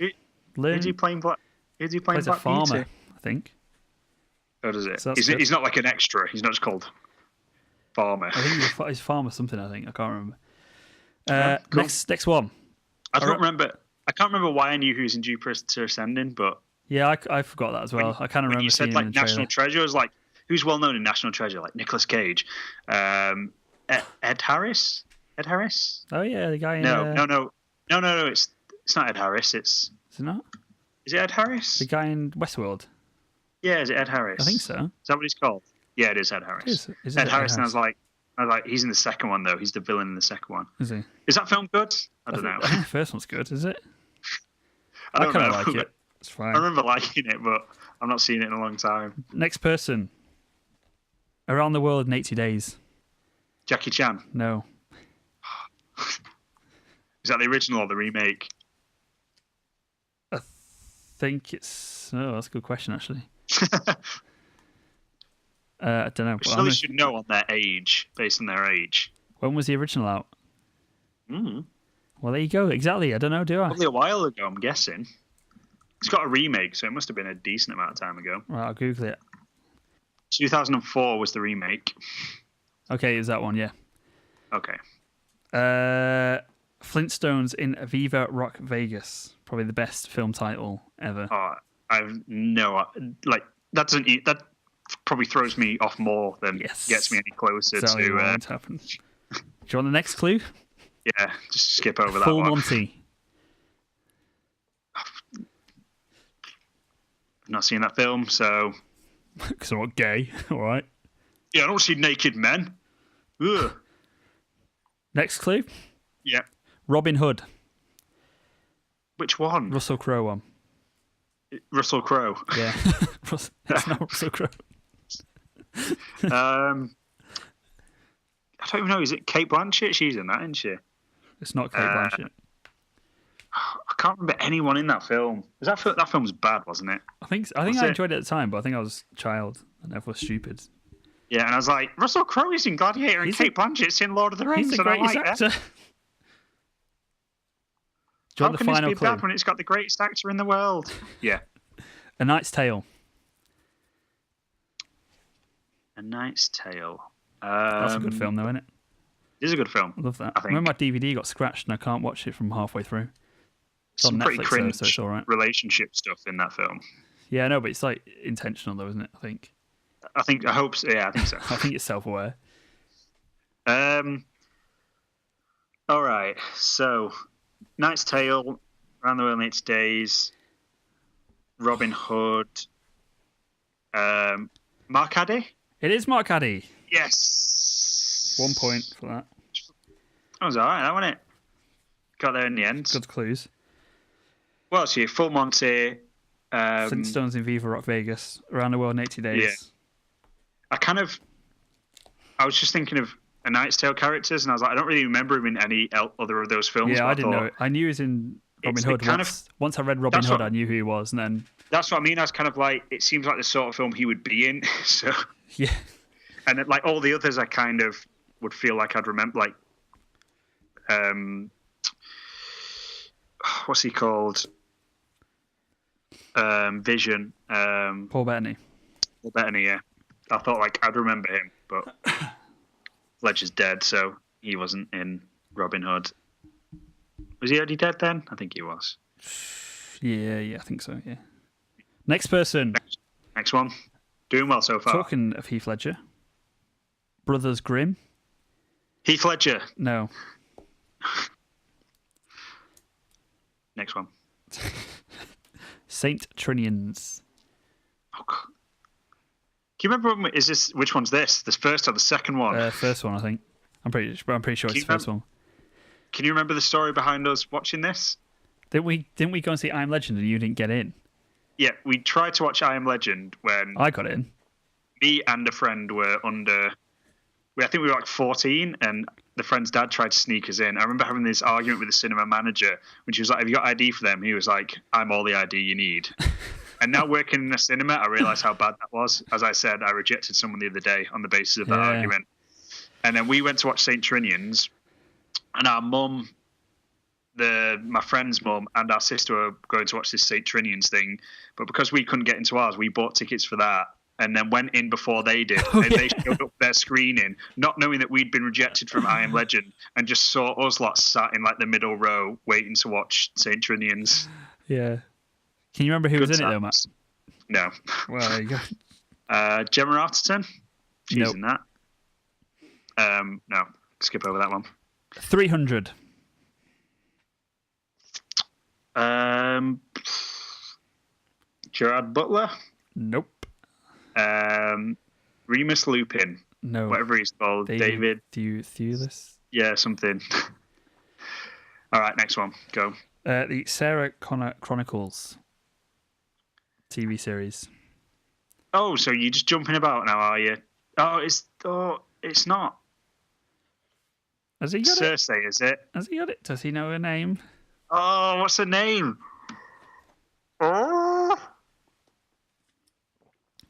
Who's he playing Black Plays a Black farmer, Beauty? I think. Oh, does it? So that's He's not like an extra. He's not just called Farmer. I think he's a farmer something, I think. I can't remember. Cool. Next one. I can't remember why I knew who was in Jupiter Ascending, but Yeah, I forgot that as well. I kind of when remember you seeing said him in like the National trailer. Treasure, I was like, who's well known in National Treasure? Like Nicolas Cage, Ed Harris. Ed Harris? Oh yeah, the guy in... No. It's not Ed Harris. Is it not? Is it Ed Harris? The guy in Westworld. Yeah, is it Ed Harris? I think so. Is that what he's called? Yeah, it is Ed Harris. Is Ed Harris, and I was like, he's in the second one though. He's the villain in the second one. Is he? Is that film good? I don't know. I think the first one's good, is it? I don't kind of know, like but it. It's fine. I remember liking it, but I've not seen it in a long time. Next person. Around the World in 80 Days. Jackie Chan. No. Is that the original or the remake? I think it's... Oh, that's a good question, actually. I don't know. We surely should know on their age, based on their age. When was the original out? Mm. Well, there you go. Exactly. I don't know, do I? Probably a while ago, I'm guessing. It's got a remake, so it must have been a decent amount of time ago. Right, I'll Google it. 2004 was the remake. Okay, is that one? Yeah. Okay. Flintstones in Viva Rock Vegas. Probably the best film title ever. Oh, I've no... Like, that probably throws me off more than gets me any closer Exactly to... what would happen. Do you want the next clue? Yeah, just skip over that Full one. Monty. I've not seen that film, so... Because I'm not gay. All right. Yeah, I don't see naked men. Ugh. Next clue. Yeah. Robin Hood. Which one? Russell Crowe one. Russell Crowe. Yeah. It's not Russell Crowe. I don't even know. Is it Kate Blanchett? She's in that, isn't she? It's not Kate Blanchett. I can't remember anyone in that film. That film was bad, wasn't it? I think I enjoyed it at the time, but I think I was a child and therefore stupid. Yeah, and I was like, Russell Crowe is in Gladiator and Kate Blanchett's in Lord of the Rings. He's the and I greatest like actor. that. Do you How want can the this final be clue? bad when it's got the greatest actor in the world? Yeah. A Knight's Tale. A Knight's Tale. That's a good film, though, isn't it? It is a good film. I love that. I think. Remember my DVD got scratched and I can't watch it from halfway through. It's Some on pretty Netflix, cringe so it's all right. relationship stuff in that film. Yeah, no, but it's like intentional, though, isn't it? I think. I hope so. Yeah, I think so. I think it's self-aware. All right. So, Knight's Tale, Around the World in 8 Days, Robin Hood, Mark Addy. It is Mark Addy. Yes. 1 point for that. That was all right, that wasn't it? Got there in the end. Good clues. Well, see, Full Monty. Flintstones in Viva Rock Vegas. Around the World in 80 Days. Yeah. I was just thinking of A Knight's Tale characters, and I was like, I don't really remember him in any other of those films. Yeah, but I didn't know it. I knew he was in Robin Hood. Once I read Robin Hood, I knew who he was, and then... That's what I mean. I was kind of like, it seems like the sort of film he would be in. So, yeah. And then, like, all the others I kind of would feel like I'd remember, like, what's he called? Vision. Paul Bettany. Paul Bettany, yeah. I thought, like, I'd remember him, but Ledger's dead, so he wasn't in Robin Hood. Was he already dead then? I think he was. Yeah, I think so, yeah. Next person. Next one. Doing well so far. Talking of Heath Ledger, Brothers Grimm. Heath Ledger. No. Next one. Saint Trinians. Oh, God. Can you remember which one's this? The first or the second one? First one, I think. I'm pretty sure it's the first one. Can you remember the story behind us watching this? Didn't we go and see I Am Legend and you didn't get in? Yeah, we tried to watch I Am Legend when I got in. Me and a friend were under. I think we were like 14, and the friend's dad tried to sneak us in. I remember having this argument with the cinema manager when she was like, "Have you got ID for them?" He was like, "I'm all the ID you need." And now working in a cinema, I realise how bad that was. As I said, I rejected someone the other day on the basis of that argument. And then we went to watch St. Trinians, and our mum, my friend's mum, and our sister were going to watch this St. Trinians thing. But because we couldn't get into ours, we bought tickets for that and then went in before they did. They showed up their screening, not knowing that we'd been rejected from I Am Legend, and just saw us lot sat in like the middle row waiting to watch St. Trinians. Yeah. Can you remember who was in it though, Matt? No. Well, there you go. Gemma Arterton? She's in that. No, skip over that one. 300. Gerard Butler? Nope. Remus Lupin? No. Whatever he's called. David? Thewlis? Yeah, something. All right, next one. Go. The Sarah Connor Chronicles TV series. Oh, so you're just jumping about now, are you? It's not. Has he got Cersei, is it? Has he got it? Does he know her name? Oh, what's her name? Oh.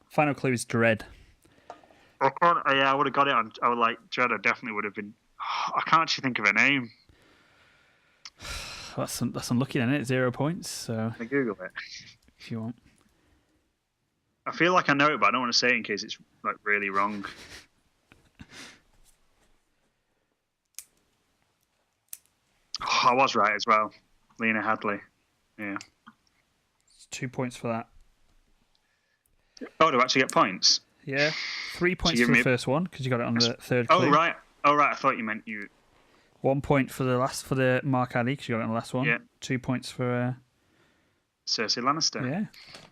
Final clue is Dread. I can't. Yeah, I would have got it on. I would like Dread. I definitely would have been. I can't actually think of her name. That's unlucky, isn't it? 0 points. So I Google it if you want. I feel like I know it, but I don't want to say it in case it's like really wrong. Oh, I was right as well. Lena Hadley. Yeah. It's 2 points for that. Oh, do I actually get points? Yeah. 3 points for the first one because you got it on the third clue. Oh right. I thought you meant you. 1 point for the Mark Addy because you got it on the last one. Yeah. 2 points for Cersei Lannister. Yeah.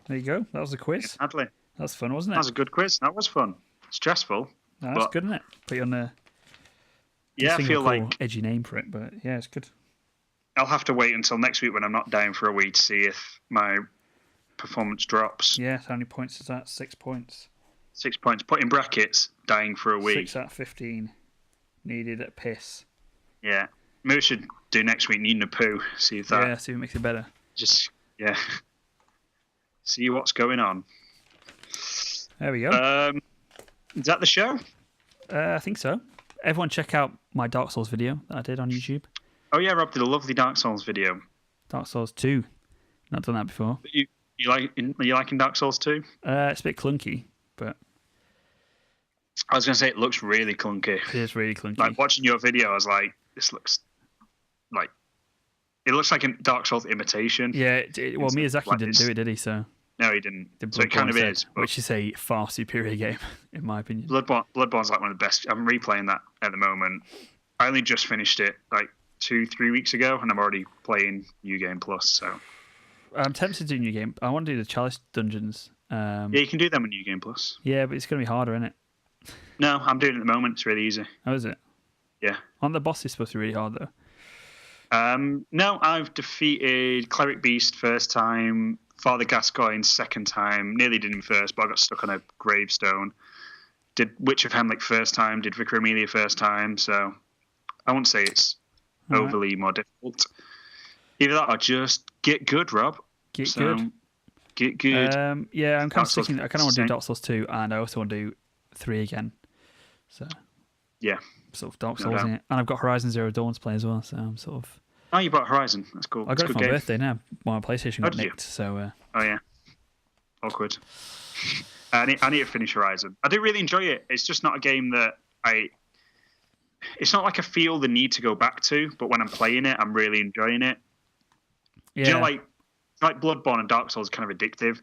There you go. That was the quiz. Hadley. That was fun, wasn't it? That was a good quiz. That was fun. Stressful. No, that's good, isn't it? Put you on the. Yeah, I feel like edgy name for it, but yeah, it's good. I'll have to wait until next week when I'm not down for a week to see if my performance drops. Yeah, how many points is that? 6 points. 6 points. Put in brackets, dying for a week. 6 out of 15. Needed at piss. Yeah. Maybe we should do next week needing a poo. See if that. Yeah, see if it makes it better. Just, yeah. See what's going on. There we go. Is that the show? I think so. Everyone check out my Dark Souls video that I did on YouTube. Oh yeah, Rob did a lovely Dark Souls video. Dark Souls 2. Not done that before. You liking Dark Souls 2? It's a bit clunky, but I was going to say it looks really clunky. it is really clunky. Like watching your video, I was like, this looks like it looks like a Dark Souls imitation. Yeah, well, Miyazaki didn't do it, did he? So no, he didn't. So it kind of is, which is a far superior game, in my opinion. Bloodborne's like one of the best. I'm replaying that at the moment. I only just finished it like 2-3 weeks ago, and I'm already playing New Game Plus. So I'm tempted to do New Game. I want to do the Chalice dungeons. Yeah, you can do them in New Game Plus. Yeah, but it's going to be harder, isn't it? No, I'm doing it at the moment. It's really easy. Oh, is it? Yeah. Aren't the bosses supposed to be really hard though? No, I've defeated Cleric Beast first time, Father Gascoigne second time. Nearly did him first, but I got stuck on a gravestone. Did Witch of Hamlet first time. Did Vicar Amelia first time. So I won't say it's overly more difficult. Either that or just get good, Rob. Get good. Yeah, I'm kind of sticking. I kind of want to do Dark Souls 2, and I also want to do 3 again. So yeah, sort of Dark Souls in it, and I've got Horizon Zero Dawn to play as well. So I'm sort of. Oh, you bought Horizon. That's cool. I got it for my birthday now. My PlayStation got nicked. So. Oh yeah. Awkward. I need to finish Horizon. I do really enjoy it. It's just not a game that It's not like I feel the need to go back to, but when I'm playing it, I'm really enjoying it. Yeah. Do you know, like Bloodborne and Dark Souls are kind of addictive.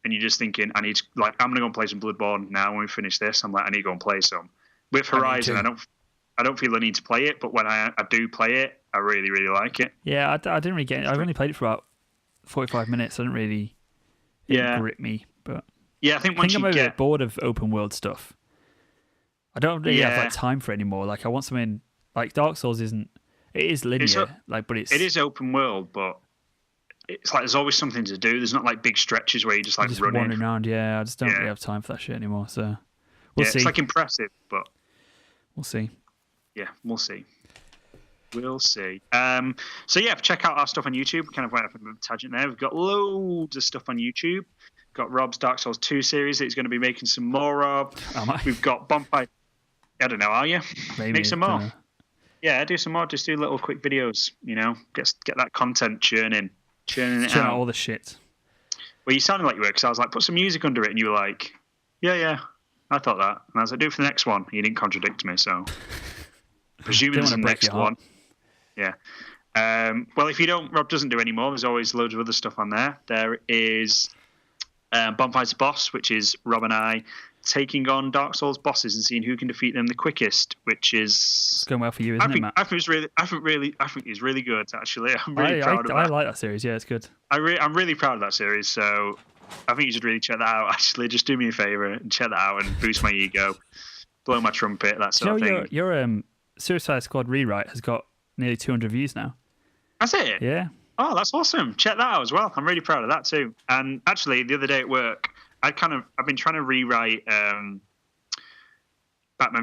and you're just thinking, I'm going to go and play some Bloodborne now when we finish this. I'm like, I need to go and play some. With Horizon, I don't feel the need to play it, but when I do play it, I really, really like it. Yeah, I didn't really get it. I've only played it for about 45 minutes. I didn't really grip me. But yeah, I think I'm a bit bored of open world stuff. I don't really have like time for it anymore. Like, I want something like Dark Souls isn't. It is linear, it is open world, but it's like there's always something to do. There's not like big stretches where you just like running wandering around. Yeah, I just don't really have time for that shit anymore. So we'll see. It's like impressive, but we'll see. Yeah, we'll see. We'll see. So yeah, check out our stuff on YouTube. We kind of went off on a tangent there. We've got loads of stuff on YouTube. We've got Rob's Dark Souls 2 series that he's going to be making some more of. We've got Bonfire. I don't know, are you? Maybe. Make some more. Yeah, do some more. Just do little quick videos, get that content churning it out. All the shit. Well, you sounded like you were, because I was like, put some music under it, and you were like, yeah, I thought that. And I was like, do it for the next one. You didn't contradict me, so presuming there's a next one. Yeah. Well, if Rob doesn't do any more, there's always loads of other stuff on there. There is Bonfire's Boss, which is Rob and I taking on Dark Souls bosses and seeing who can defeat them the quickest, which is it's going well for you, isn't it, Matt? I think it's really good, actually. I'm really proud of that. I like that series. Yeah, it's good. I'm really proud of that series, so I think you should really check that out. Actually, just do me a favor and check that out and boost my ego, blow my trumpet, that sort of thing. Your Suicide Squad rewrite has got nearly 200 views now. That's it? Yeah. Oh, that's awesome. Check that out as well. I'm really proud of that too. And actually, the other day at work, I've been trying to rewrite Batman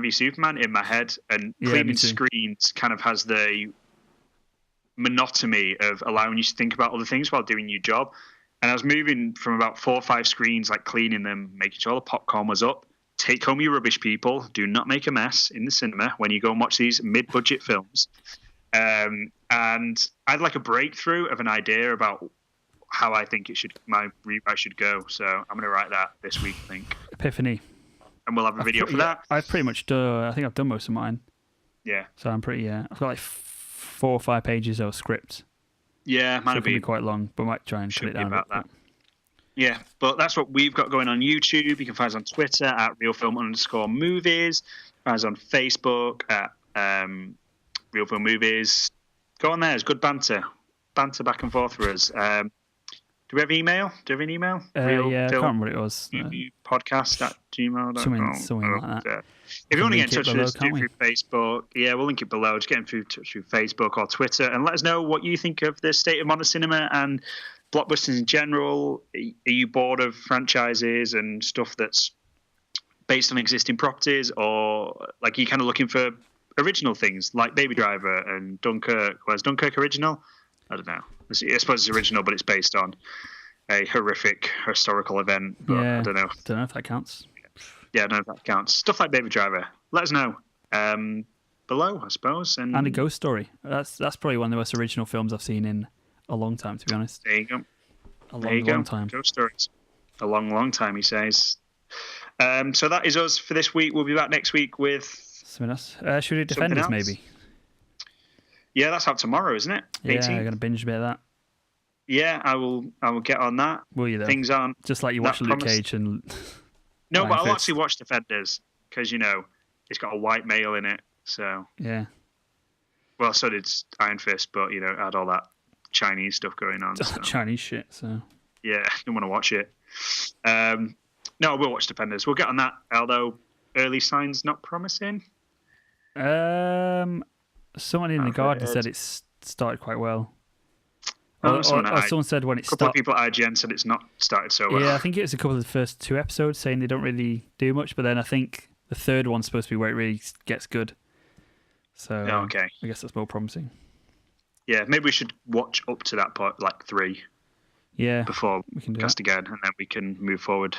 v Superman in my head, and cleaning screens kind of has the monotony of allowing you to think about other things while doing your job. And I was moving from about 4 or 5 screens, like cleaning them, making sure the popcorn was up. Take home your rubbish, people. Do not make a mess in the cinema when you go and watch these mid-budget films. And I had like a breakthrough of an idea about how I think my rewrite should go. So I'm going to write that this week, I think. Epiphany. And we'll have a video for that. I've pretty much done. I think I've done most of mine. Yeah. So I'm pretty. I've got like 4 or 5 pages of script. Yeah, might be quite long, but I might try and put it down about that. Yeah, but that's what we've got going on YouTube. You can find us on Twitter at realfilm_movies. Find us on Facebook at Real Film Movies. Go on there. It's good banter back and forth for us. Do we have email? Do you have an email? Yeah, I can't remember what it was. podcast@gmail.com. Something like that. If you want to get in touch with us, do it through Facebook. Yeah, we'll link it below. Just get in touch through Facebook or Twitter and let us know what you think of the state of modern cinema and blockbusters in general. Are you bored of franchises and stuff that's based on existing properties, or like you kind of looking for original things like Baby Driver and Dunkirk? Was Dunkirk original? I don't know. I suppose it's original, but it's based on a horrific historical event. But I don't know. Don't know if that counts. Yeah, I don't know if that counts. Stuff like Baby Driver. Let us know below, I suppose. And A Ghost Story. That's probably one of the most original films I've seen in a long time, to be honest. There you go. A long time. Ghost Stories. A long time, he says. So that is us for this week. We'll be back next week with something else. Should we do Defenders, maybe? Yeah, that's out tomorrow, isn't it? Yeah, I'm going to binge a bit of that. Yeah, I will get on that. Will you, though? Things aren't just like you watch Luke Cage and... No, but I'll actually watch Defenders, because, it's got a white male in it, so... Yeah. Well, so did Iron Fist, but, had all that Chinese stuff going on. So. Chinese shit, so... Yeah, I don't want to watch it. No, I will watch Defenders. We'll get on that, although early signs not promising. Someone in the garden said it started quite well. Or someone said when it started... A couple of people at IGN said it's not started so well. Yeah, I think it was a couple of the first 2 episodes saying they don't really do much, but then I think the third one's supposed to be where it really gets good. So okay. I guess that's more promising. Yeah, maybe we should watch up to that part, like 3. Yeah. Before we can cast again, and then we can move forward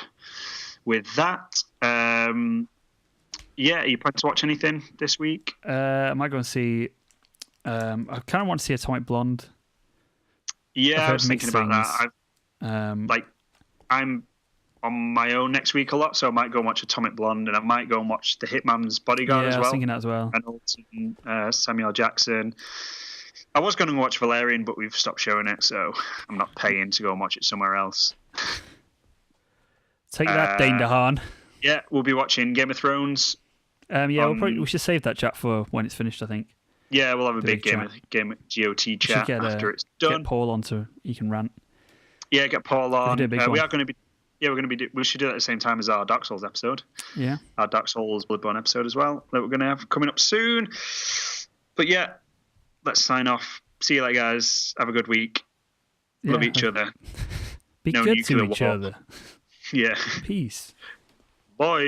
with that. Yeah, are you planning to watch anything this week? I might go and see... I kind of want to see Atomic Blonde. Yeah, I was thinking about that. I'm on my own next week a lot, so I might go and watch Atomic Blonde, and I might go and watch The Hitman's Bodyguard as well. I was thinking that as well. And Samuel Jackson. I was going to watch Valerian, but we've stopped showing it, so I'm not paying to go and watch it somewhere else. Take that, Dane DeHaan. Yeah, we'll be watching Game of Thrones. We should save that chat for when it's finished, I think. Yeah, we'll have a big game of GOT chat after it's done. Get Paul on so he can rant. Yeah, get Paul on. We are going to be. Yeah, we should do it at the same time as our Dark Souls episode. Yeah. Our Dark Souls Bloodborne episode as well that we're going to have coming up soon. But yeah, let's sign off. See you later, guys. Have a good week. Love each other. Be good to each other. Yeah. Peace. Bye.